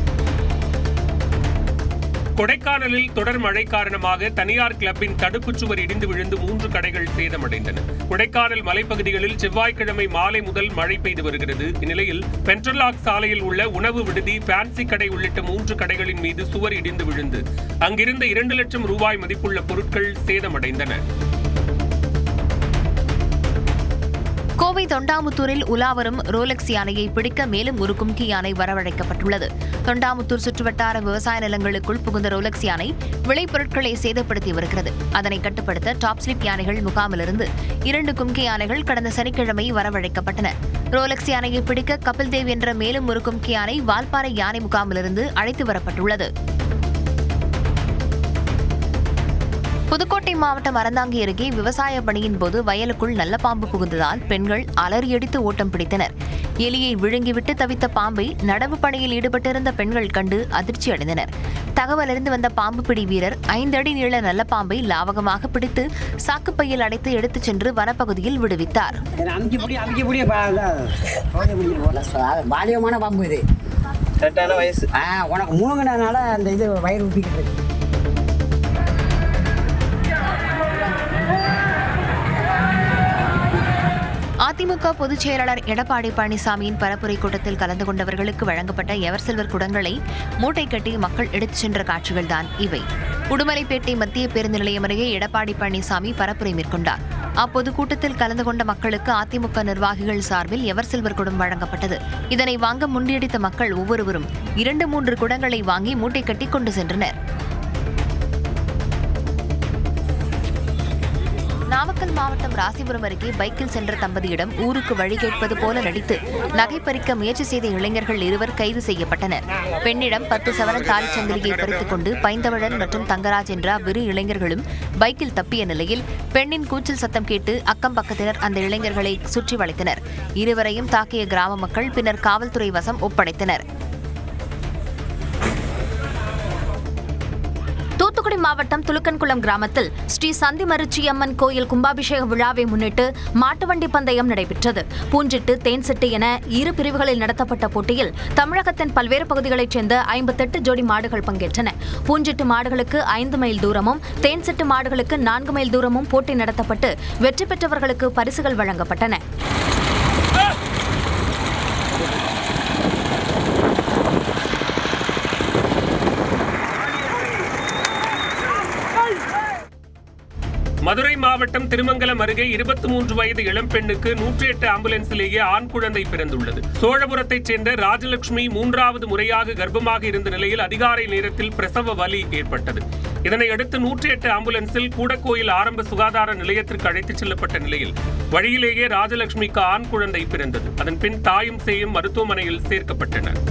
கொடைக்கானலில் தொடர் மழை காரணமாக தனியார் கிளப்பின் தடுப்புச் சுவர் இடிந்து விழுந்து 3 கடைகள் சேதமடைந்தன. கொடைக்கானல் மலைப்பகுதிகளில் செவ்வாய்க்கிழமை மாலை முதல் மழை பெய்து வருகிறது. இந்நிலையில் பென்ட்ரலாக் சாலையில் உள்ள உணவு விடுதி, பான்சி கடை உள்ளிட்ட 3 கடைகளின் மீது சுவர் இடிந்து விழுந்து அங்கிருந்த 2 லட்சம் ரூபாய் மதிப்புள்ள பொருட்கள் சேதமடைந்தன. கோவை தொண்டாமுத்தூரில் உலாவரும் ரோலெக்ஸ் யானையை பிடிக்க மேலும் ஒரு கும்கி யானை வரவழைக்கப்பட்டுள்ளது. தொண்டாமுத்தூர் சுற்றுவட்டார விவசாய நிலங்களுக்குள் புகுந்த ரோலெக்ஸ் யானை விளைபொருட்களை சேதப்படுத்தி வருகிறது. அதனை கட்டுப்படுத்த டாப் ஸ்லிப் யானைகள் முகாமிலிருந்து 2 கும்கி யானைகள் கடந்த சனிக்கிழமை வரவழைக்கப்பட்டன. ரோலெக்ஸ் யானையை பிடிக்க கபில் தேவ் என்ற மேலும் ஒரு கும்கி யானை வால்பாறை யானை முகாமிலிருந்து அழைத்து வரப்பட்டுள்ளது. புதுக்கோட்டை மாவட்டம் அறந்தாங்கி அருகே விவசாய பணியின் போது வயலுக்குள் நல்ல பாம்பு புகுந்ததால் பெண்கள் அலறியடித்து ஓட்டம் பிடித்தனர். எலியை விழுங்கிவிட்டு தவித்த பாம்பை நடவு பணியில் ஈடுபட்டிருந்த பெண்கள் கண்டு அதிர்ச்சி அடைந்தனர். தகவலறிந்து வந்த பாம்பு பிடி வீரர் 5 அடி நீள நல்ல பாம்பை லாவகமாக பிடித்து சாக்குப்பையில் அடைத்து எடுத்துச் சென்று வனப்பகுதியில் விடுவித்தார். பாலியமான பாம்பு இது. கரெக்டான வயசு. உனக்கு முழுங்கினால அந்த இது வயிறு ஊட்டிக்கிட்டு. அதிமுக பொதுச் செயலாளர் எடப்பாடி பழனிசாமியின் பரப்புரை கூட்டத்தில் கலந்து கொண்டவர்களுக்கு வழங்கப்பட்ட எவர்சில்வர் குடங்களை மூட்டை கட்டி மக்கள் எடுத்துச் சென்ற காட்சிகள்தான் இவை. உடுமலைப்பேட்டை மத்திய பேருந்து நிலையம் அருகே எடப்பாடி பழனிசாமி பரப்புரை மேற்கொண்டார். அப்போது கூட்டத்தில் கலந்து கொண்ட மக்களுக்கு அதிமுக நிர்வாகிகள் சார்பில் எவர்சில்வர் குடம் வழங்கப்பட்டது. இதனை வாங்க முண்டியடித்த மக்கள் ஒவ்வொருவரும் 2-3 குடங்களை வாங்கி மூட்டை கட்டி கொண்டு சென்றனர். நாமக்கல் மாவட்டம் ராசிபுரம் அருகே பைக்கில் சென்ற தம்பதியிடம் ஊருக்கு வழி கேட்பது போல நடித்து நகை பறிக்க முயற்சி செய்த இளைஞர்கள் 2 கைது செய்யப்பட்டனர். பெண்ணிடம் 10 சவரன் தாலிச் சங்கிலியை பறித்துக் கொண்டு பைந்தவழன் மற்றும் தங்கராஜ் என்ற இரு இளைஞர்களும் பைக்கில் தப்பிய நிலையில் பெண்ணின் கூச்சல் சத்தம் கேட்டு அக்கம் பக்கத்தினர் அந்த இளைஞர்களை சுற்றி வளைத்தனர். இருவரையும் தாக்கிய கிராம மக்கள் பின்னர் காவல்துறை வசம் ஒப்படைத்தனர். தூத்துக்குடி மாவட்டம் துலுக்கன்குளம் கிராமத்தில் ஸ்ரீ சந்திமருச்சியம்மன் கோயில் கும்பாபிஷேக விழாவை முன்னிட்டு மாட்டுவண்டி பந்தயம் நடைபெற்றது. பூஞ்சிட்டு, தேன்சிட்டு என 2 பிரிவுகளில் நடத்தப்பட்ட போட்டியில் தமிழகத்தின் பல்வேறு பகுதிகளைச் சேர்ந்த 58 ஜோடி மாடுகள் பங்கேற்றன. பூஞ்சிட்டு மாடுகளுக்கு 5 மைல் தூரமும், தேன்சிட்டு மாடுகளுக்கு 4 மைல் தூரமும் போட்டி நடத்தப்பட்டு வெற்றி பெற்றவர்களுக்கு பரிசுகள் வழங்கப்பட்டன. மதுரை மாவட்டம் திருமங்கலம் அருகே 23 வயது இளம்பெண்ணுக்கு 108 ஆம்புலன்ஸிலேயே ஆண் குழந்தை பிறந்துள்ளது. சோழபுரத்தைச் சேர்ந்த ராஜலட்சுமி 3வது முறையாக கர்ப்பமாக இருந்த நிலையில் அதிகாலை நேரத்தில் பிரசவ வலி ஏற்பட்டது. இதனையடுத்து 108 ஆம்புலன்ஸில் கூடக்கோயில் ஆரம்ப சுகாதார நிலையத்திற்கு அழைத்துச் செல்லப்பட்ட நிலையில் வழியிலேயே ராஜலட்சுமிக்கு ஆண் குழந்தை பிறந்தது. அதன் பின் தாயும் சேயும் மருத்துவமனையில் சேர்க்கப்பட்டனர்.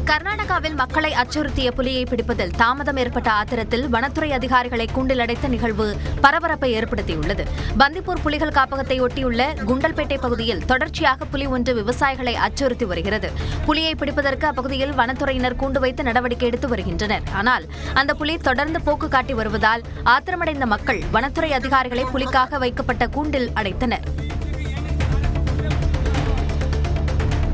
கர்நாடகாவில் மக்களை அச்சுறுத்திய புலியை பிடிப்பதில் தாமதம் ஏற்பட்ட ஆத்திரத்தில் வனத்துறை அதிகாரிகளை கூண்டில் அடைத்த நிகழ்வு பரபரப்பை ஏற்படுத்தியுள்ளது. பந்திப்பூர் புலிகள் காப்பகத்தை ஒட்டியுள்ள குண்டல்பேட்டை பகுதியில் தொடர்ச்சியாக புலி ஒன்று விவசாயிகளை அச்சுறுத்தி வருகிறது. புலியை பிடிப்பதற்கு அப்பகுதியில் வனத்துறையினர் கூண்டு வைத்து நடவடிக்கை எடுத்து வருகின்றனர். ஆனால் அந்த புலி தொடர்ந்து போக்கு காட்டி வருவதால் ஆத்திரமடைந்த மக்கள் வனத்துறை அதிகாரிகளை புலிக்காக வைக்கப்பட்ட கூண்டில் அடைத்தனர்.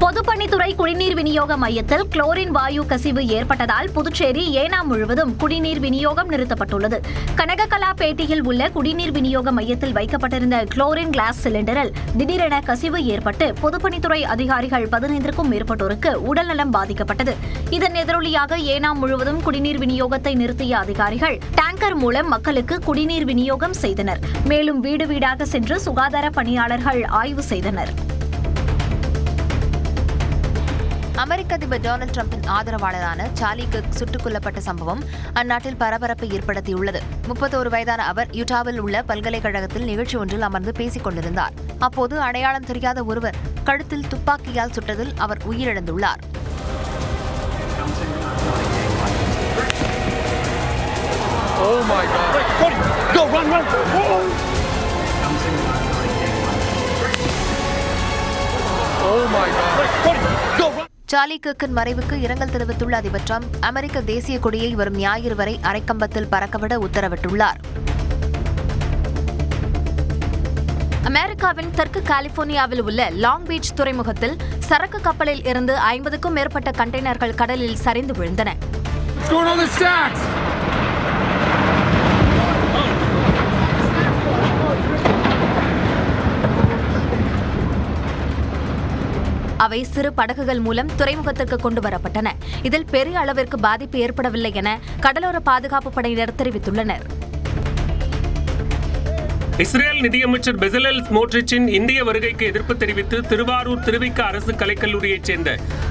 பொதுப்பணித்துறை குடிநீர் விநியோக மையத்தில் குளோரின் வாயு கசிவு ஏற்பட்டதால் புதுச்சேரி, ஏனாம் முழுவதும் குடிநீர் விநியோகம் நிறுத்தப்பட்டுள்ளது. கனககலாப்பேட்டையில் உள்ள குடிநீர் விநியோக மையத்தில் வைக்கப்பட்டிருந்த குளோரின் கிளாஸ் சிலிண்டரில் திடீரென கசிவு ஏற்பட்டு பொதுப்பணித்துறை அதிகாரிகள் 15க்கும் மேற்பட்டோருக்கு உடல்நலம் பாதிக்கப்பட்டது. இதன் எதிரொலியாக ஏனாம் முழுவதும் குடிநீர் விநியோகத்தை நிறுத்திய அதிகாரிகள் டேங்கர் மூலம் மக்களுக்கு குடிநீர் விநியோகம் செய்தனர். மேலும் வீடு வீடாக சென்று சுகாதார பணியாளர்கள் ஆய்வு செய்தனர். அமெரிக்க அதிபர் டொனால்டு டிரம்பின் ஆதரவாளரான சார்லி கிர்க் சுட்டுக் கொல்லப்பட்ட சம்பவம் அந்நாட்டில் பரபரப்பை ஏற்படுத்தியுள்ளது. 31 வயதான அவர் யூட்டாவில் உள்ள பல்கலைக்கழகத்தில் நிகழ்ச்சி ஒன்றில் அமர்ந்து பேசிக் கொண்டிருந்தார். அப்போது அடையாளம் தெரியாத ஒருவர் கழுத்தில் துப்பாக்கியால் சுட்டதில் அவர் உயிரிழந்துள்ளார். சார்லி கிர்க்கின் மறைவுக்கு இரங்கல் தெரிவித்துள்ள அதிபர் டிரம்ப் அமெரிக்க தேசிய கொடியை வரும் ஞாயிறு வரை அரைக்கம்பத்தில் பறக்கவிட உத்தரவிட்டுள்ளார். அமெரிக்காவின் தெற்கு கலிபோர்னியாவில் உள்ள லாங் பீச் துறைமுகத்தில் சரக்கு கப்பலில் இருந்து 50க்கும் மேற்பட்ட கண்டெய்னர்கள் கடலில் சரிந்து விழுந்தன. அவை சிறு படகுகள் மூலம் துறைமுகத்திற்கு கொண்டு வரப்பட்டன. இதில் பெரிய அளவிற்கு பாதிப்பு ஏற்படவில்லை என கடலோர பாதுகாப்பு படையினர் தெரிவித்துள்ளனர். இஸ்ரேல் நிதியமைச்சர் பெசலெல் ஸ்மோட்ரிச்சின் இந்திய வருகைக்கு எதிர்ப்பு தெரிவித்து திருவாரூர் திருவிக்க அரசு கலைக்கல்லூரியைச் சேர்ந்த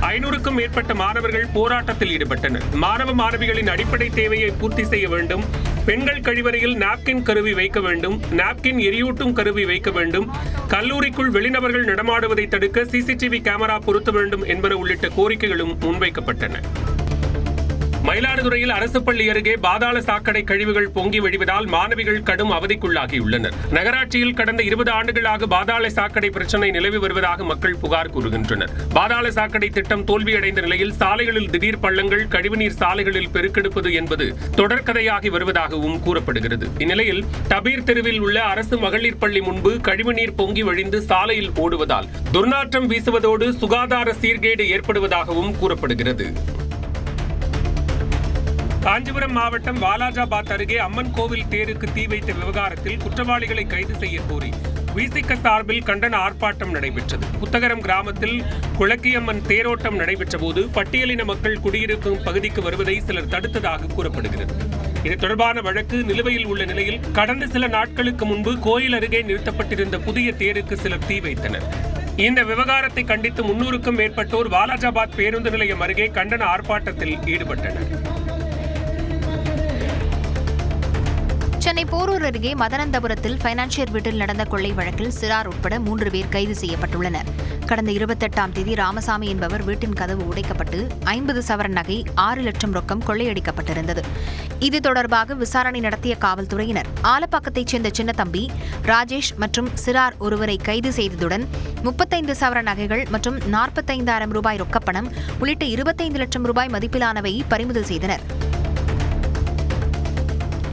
500க்கும் மேற்பட்ட மாணவர்கள் போராட்டத்தில் ஈடுபட்டனர். மாணவ மாணவிகளின் அடிப்படை தேவையை பூர்த்தி செய்ய வேண்டும், பெண்கள் கழிவறையில் நாப்கின் கருவி வைக்க வேண்டும், நாப்கின் எரியூட்டும் கருவி வைக்க வேண்டும், கல்லூரிக்குள் வெளிநபர்கள் நடமாடுவதை தடுக்க சிசிடிவி கேமரா பொருத்த வேண்டும் என்பன உள்ளிட்ட கோரிக்கைகளும் முன்வைக்கப்பட்டன. மயிலாடுதுறையில் அரசு பள்ளி அருகே பாதாள சாக்கடை கழிவுகள் பொங்கி வழிவதால் மாணவிகள் கடும் அவதிக்குள்ளாகியுள்ளனர். நகராட்சியில் கடந்த 20 ஆண்டுகளாக பாதாள சாக்கடை பிரச்சினை நிலவி வருவதாக மக்கள் புகார் கூறுகின்றனர். பாதாள சாக்கடை திட்டம் தோல்வியடைந்த நிலையில் சாலைகளில் திடீர் பள்ளங்கள், கழிவுநீர் சாலைகளில் பெருக்கெடுப்பது என்பது தொடர்கதையாகி வருவதாகவும் கூறப்படுகிறது. இந்நிலையில் டபீர் தெருவில் உள்ள அரசு மகளிர் பள்ளி முன்பு கழிவுநீர் பொங்கி வழிந்து சாலையில் ஓடுவதால் துர்நாற்றம் வீசுவதோடு சுகாதார சீர்கேடு ஏற்படுவதாகவும் கூறப்படுகிறது. காஞ்சிபுரம் மாவட்டம் வாலாஜாபாத் அருகே அம்மன் கோவில் தேருக்கு தீ வைத்த விவகாரத்தில் குற்றவாளிகளை கைது செய்ய கோரி விசிக சார்பில் கண்டன ஆர்ப்பாட்டம் நடைபெற்றது. புத்தகரம் கிராமத்தில் குளக்கியம்மன் தேரோட்டம் நடைபெற்ற போது பட்டியலின மக்கள் குடியிருக்கும் பகுதிக்கு வருவதை சிலர் தடுத்ததாக கூறப்படுகிறது. இது தொடர்பான வழக்கு நிலுவையில் உள்ள நிலையில் கடந்த சில நாட்களுக்கு முன்பு கோயில் அருகே நிறுத்தப்பட்டிருந்த புதிய தேருக்கு சிலர் தீ வைத்தனர். இந்த விவகாரத்தை கண்டித்து 300க்கும் மேற்பட்டோர் வாலாஜாபாத் பேருந்து நிலையம் அருகே கண்டன ஆர்ப்பாட்டத்தில் ஈடுபட்டனர். சென்னை போரூர் அருகே மதனந்தபுரத்தில் பைனான்சியர் வீட்டில் நடந்த கொள்ளை வழக்கில் சிறார் உட்பட 3 பேர் கைது செய்யப்பட்டுள்ளனர். கடந்த 28ஆம் தேதி ராமசாமி என்பவர் வீட்டின் கதவு உடைக்கப்பட்டு 50 சவரன் நகை, 6 லட்சம் ரொக்கம் கொள்ளையடிக்கப்பட்டிருந்தது. இது தொடர்பாக விசாரணை நடத்திய காவல்துறையினர் ஆலப்பாக்கத்தைச் சேர்ந்த சின்னத்தம்பி, ராஜேஷ் மற்றும் சிறார் ஒருவரை கைது செய்ததுடன் 35 சவரன் நகைகள் மற்றும் 45,000 ரூபாய் ரொக்கப்பணம் உள்ளிட்ட 25 லட்சம் ரூபாய் மதிப்பிலானவை பறிமுதல் செய்தனர்.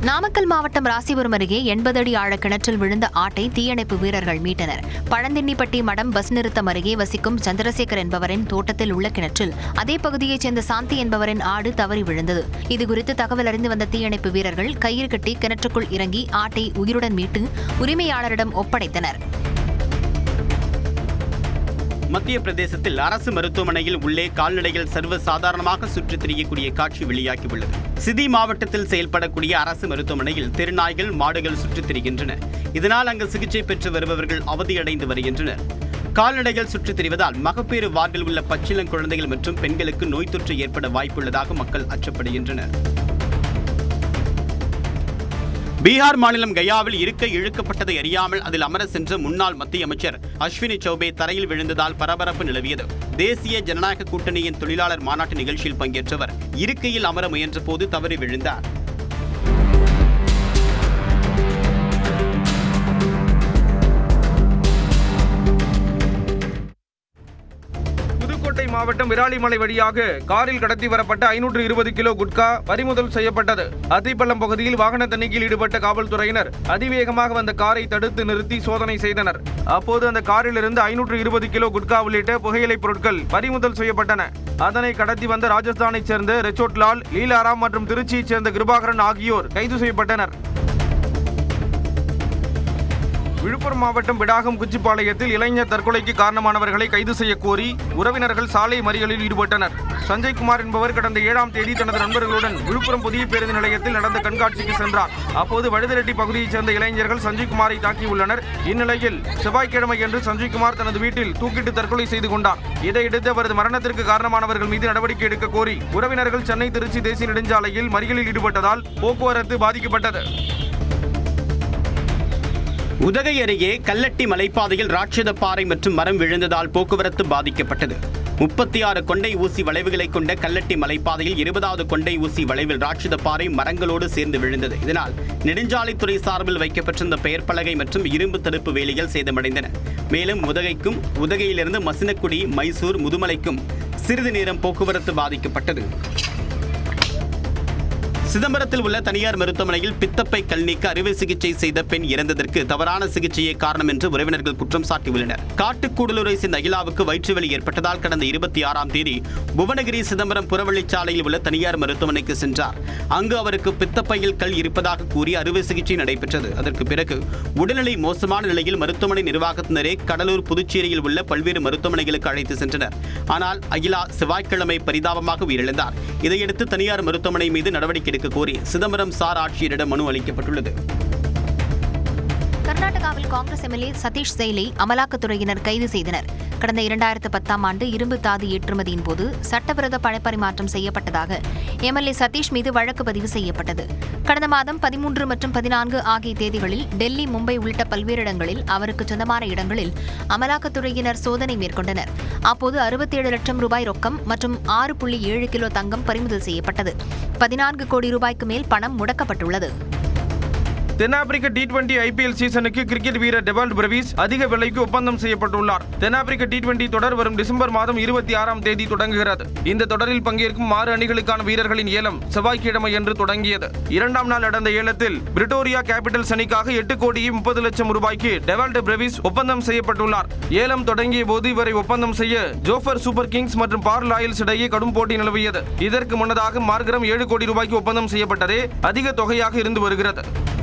நாமக்கல் மாவட்டம் ராசிபுரம் அருகே 80 அடி ஆழ கிணற்றில் விழுந்த ஆட்டை தீயணைப்பு வீரர்கள் மீட்டனர். பழந்தின்னிப்பட்டி மடம் பஸ் நிறுத்தம் அருகே வசிக்கும் சந்திரசேகர் என்பவரின் தோட்டத்தில் உள்ள கிணற்றில் அதே பகுதியைச் சேர்ந்த சாந்தி என்பவரின் ஆடு தவறி விழுந்தது. இதுகுறித்து தகவல் அறிந்து வந்த தீயணைப்பு வீரர்கள் கயிறு கட்டி கிணற்றுக்குள் இறங்கி ஆட்டை உயிருடன் மீட்டு உரிமையாளரிடம் ஒப்படைத்தனர். மத்திய பிரதேசத்தில் அரசு மருத்துவமனையில் உள்ளே கால்நடைகள் சர்வசாதாரணமாக சுற்றித் திரியக்கூடிய காட்சி வெளியாகியுள்ளது. சிதி மாவட்டத்தில் செயல்படக்கூடிய அரசு மருத்துவமனையில் தெருநாய்கள், மாடுகள் சுற்றித் திரிகின்றன. இதனால் அங்கு சிகிச்சை பெற்று வருபவர்கள் அவதியடைந்து வருகின்றனர். கால்நடைகள் சுற்றித் திரிவதால் மகப்பேறு வார்டில் உள்ள பச்சிளம் குழந்தைகள் மற்றும் பெண்களுக்கு நோய் தொற்று ஏற்பட வாய்ப்புள்ளதாக மக்கள் அச்சப்படுகின்றனர். பீகார் மாநிலம் கயாவில் இருக்கை இழுக்கப்பட்டதை அறியாமல் அதில் அமர சென்ற முன்னாள் மத்திய அமைச்சர் அஸ்வினி சௌபே தரையில் விழுந்ததால் பரபரப்பு நிலவியது. தேசிய ஜனநாயக கூட்டணியின் தொழிலாளர் மாநாட்டு நிகழ்ச்சியில் பங்கேற்றவர் இருக்கையில் அமர முயன்ற போது தவறி விழுந்தார். மாவட்டம் விராலிமலை வழியாக காரில் கடத்தி வரப்பட்ட 520 கிலோ குட்கா பறிமுதல் செய்யப்பட்டது. அத்திப்பள்ளம் பகுதியில் வாகன தணிக்கையில் ஈடுபட்ட காவல்துறையினர் அதிவேகமாக வந்த காரை தடுத்து நிறுத்தி சோதனை செய்தனர். அப்போது அந்த காரில் இருந்து 520 கிலோ குட்கா உள்ளிட்ட புகையிலை பொருட்கள் பறிமுதல் செய்யப்பட்டன. அதனை கடத்தி வந்த ராஜஸ்தானைச் சேர்ந்த ரெச்சோட்லால், லீலாராம் மற்றும் திருச்சியைச் சேர்ந்த கிருபாகரன் ஆகியோர் கைது செய்யப்பட்டனர். விழுப்புரம் மாவட்டம் விடாகம் குச்சிப்பாளையத்தில் இளைஞர் தற்கொலைக்கு காரணமானவர்களை கைது செய்ய கோரி உறவினர்கள் சாலை மறியலில் ஈடுபட்டனர். சஞ்சய்குமார் என்பவர் கடந்த 7ஆம் தேதி தனது நண்பர்களுடன் விழுப்புரம் புதிய பேருந்து நிலையத்தில் நடந்த கண்காட்சிக்கு சென்றார். அப்போது வடுதிரெட்டி பகுதியைச் சேர்ந்த இளைஞர்கள் சஞ்சய்குமாரை தாக்கியுள்ளனர். இந்நிலையில் செவ்வாய்க்கிழமை என்று சஞ்சய்குமார் தனது வீட்டில் தூக்கிட்டு தற்கொலை செய்து கொண்டார். இதையடுத்து அவரது மரணத்திற்கு காரணமானவர்கள் மீது நடவடிக்கை எடுக்க கோரி உறவினர்கள் சென்னை திருச்சி தேசிய நெடுஞ்சாலையில் மறியலில் ஈடுபட்டதால் போக்குவரத்து பாதிக்கப்பட்டது. உதகை அருகே கல்லட்டி மலைப்பாதையில் ராட்சத பாறை மற்றும் மரம் விழுந்ததால் போக்குவரத்து பாதிக்கப்பட்டது. 36 கொண்டை ஊசி வளைவுகளை கொண்ட கல்லட்டி மலைப்பாதையில் 20வது கொண்டை ஊசி வளைவில் ராட்சத பாறை மரங்களோடு சேர்ந்து விழுந்தது. இதனால் நெடுஞ்சாலைத்துறை சார்பில் வைக்கப்பட்டிருந்த பெயர் பலகை மற்றும் இரும்பு தடுப்பு வேலிகள் சேதமடைந்தன. மேலும் உதகையிலிருந்து மசினக்குடி, மைசூர், முதுமலைக்கும் சிறிது நேரம் போக்குவரத்து பாதிக்கப்பட்டது. சிதம்பரத்தில் உள்ள தனியார் மருத்துவமனையில் பித்தப்பை கல் நீக்க அறுவை சிகிச்சை செய்த பெண் இறந்ததற்கு தவறான சிகிச்சையே காரணம் என்று உறவினர்கள் குற்றம் சாட்டியுள்ளனர். காட்டுக்கூடலூரை சேர்ந்த அகிலாவுக்கு வயிற்றுவலி ஏற்பட்டதால் கடந்த 26ஆம் தேதி புவனகிரி சிதம்பரம் புறவழிச்சாலையில் உள்ள தனியார் மருத்துவமனைக்கு சென்றார். அங்கு அவருக்கு பித்தப்பையில் கல் இருப்பதாக கூறி அறுவை சிகிச்சை நடைபெற்றது. அதற்கு பிறகு உடல்நிலை மோசமான நிலையில் மருத்துவமனை நிர்வாகத்தினரே கடலூர், புதுச்சேரியில் உள்ள பல்வேறு மருத்துவமனைகளுக்கு அழைத்து சென்றனர். ஆனால் அகிலா செவ்வாய்க்கிழமை பரிதாபமாக உயிரிழந்தார். இதையடுத்து தனியார் மருத்துவமனை மீது நடவடிக்கை எடுக்க கோரி சிதம்பரம் சார் ஆட்சியரிடம் மனு அளிக்கப்பட்டுள்ளது. கர்நாடகாவில் காங்கிரஸ் எம்எல்ஏ சதீஷ் ஜெயிலை அமலாக்கத்துறையினர் கைது செய்தனர். கடந்த 2010ஆம் ஆண்டு இரும்பு தாது ஏற்றுமதியின் போது சட்டவிரோத பணப்பரிமாற்றம் செய்யப்பட்டதாக எம்எல்ஏ சதீஷ் மீது வழக்கு பதிவு செய்யப்பட்டது. கடந்த மாதம் 13 மற்றும் 14 ஆகிய தேதிகளில் டெல்லி, மும்பை உள்ளிட்ட பல்வேறு இடங்களில் அவருக்கு சொந்தமான இடங்களில் அமலாக்கத்துறையினர் சோதனை மேற்கொண்டனர். அப்போது 67 லட்சம் ரூபாய் ரொக்கம் மற்றும் 6.7 கிலோ தங்கம் பறிமுதல் செய்யப்பட்டது. 14 கோடி ரூபாய்க்கு மேல் பணம் முடக்கப்பட்டுள்ளது. தென்னாப்பிரிக்க T20 IPL சீசனுக்கு கிரிக்கெட் வீரர் டெவால்ட் பிரவிஸ் அதிக விலைக்கு ஒப்பந்தம் செய்யப்பட்டுள்ளார். தென்னாப்பிரிக்க T20 தொடர் வரும் டிசம்பர் மாதம் 26ஆம் தேதி தொடங்குகிறது. இந்த தொடரில் பங்கேற்கும் 6 அணிகளுக்கான வீரர்களின் ஏலம் செவ்வாய்க்கிழமை என்று தொடங்கியது. 2ஆம் நாள் நடந்த ஏலத்தில் பிரிட்டோரியா கேபிட்டல்ஸ் அணிக்காக 8 கோடியே 30 லட்சம் ரூபாய்க்கு டெவால்ட் பிரவிஸ் ஒப்பந்தம் செய்யப்பட்டுள்ளார். ஏலம் தொடங்கிய போது இவரை ஒப்பந்தம் செய்ய ஜோஃபர் சூப்பர் கிங்ஸ் மற்றும் பார் லாயல்ஸ் இடையே கடும் போட்டி நிலவியது. இதற்கு முன்னதாக மார்கரம் 7 கோடி ரூபாய்க்கு ஒப்பந்தம் செய்யப்பட்டதே அதிக தொகையாக இருந்து வருகிறது.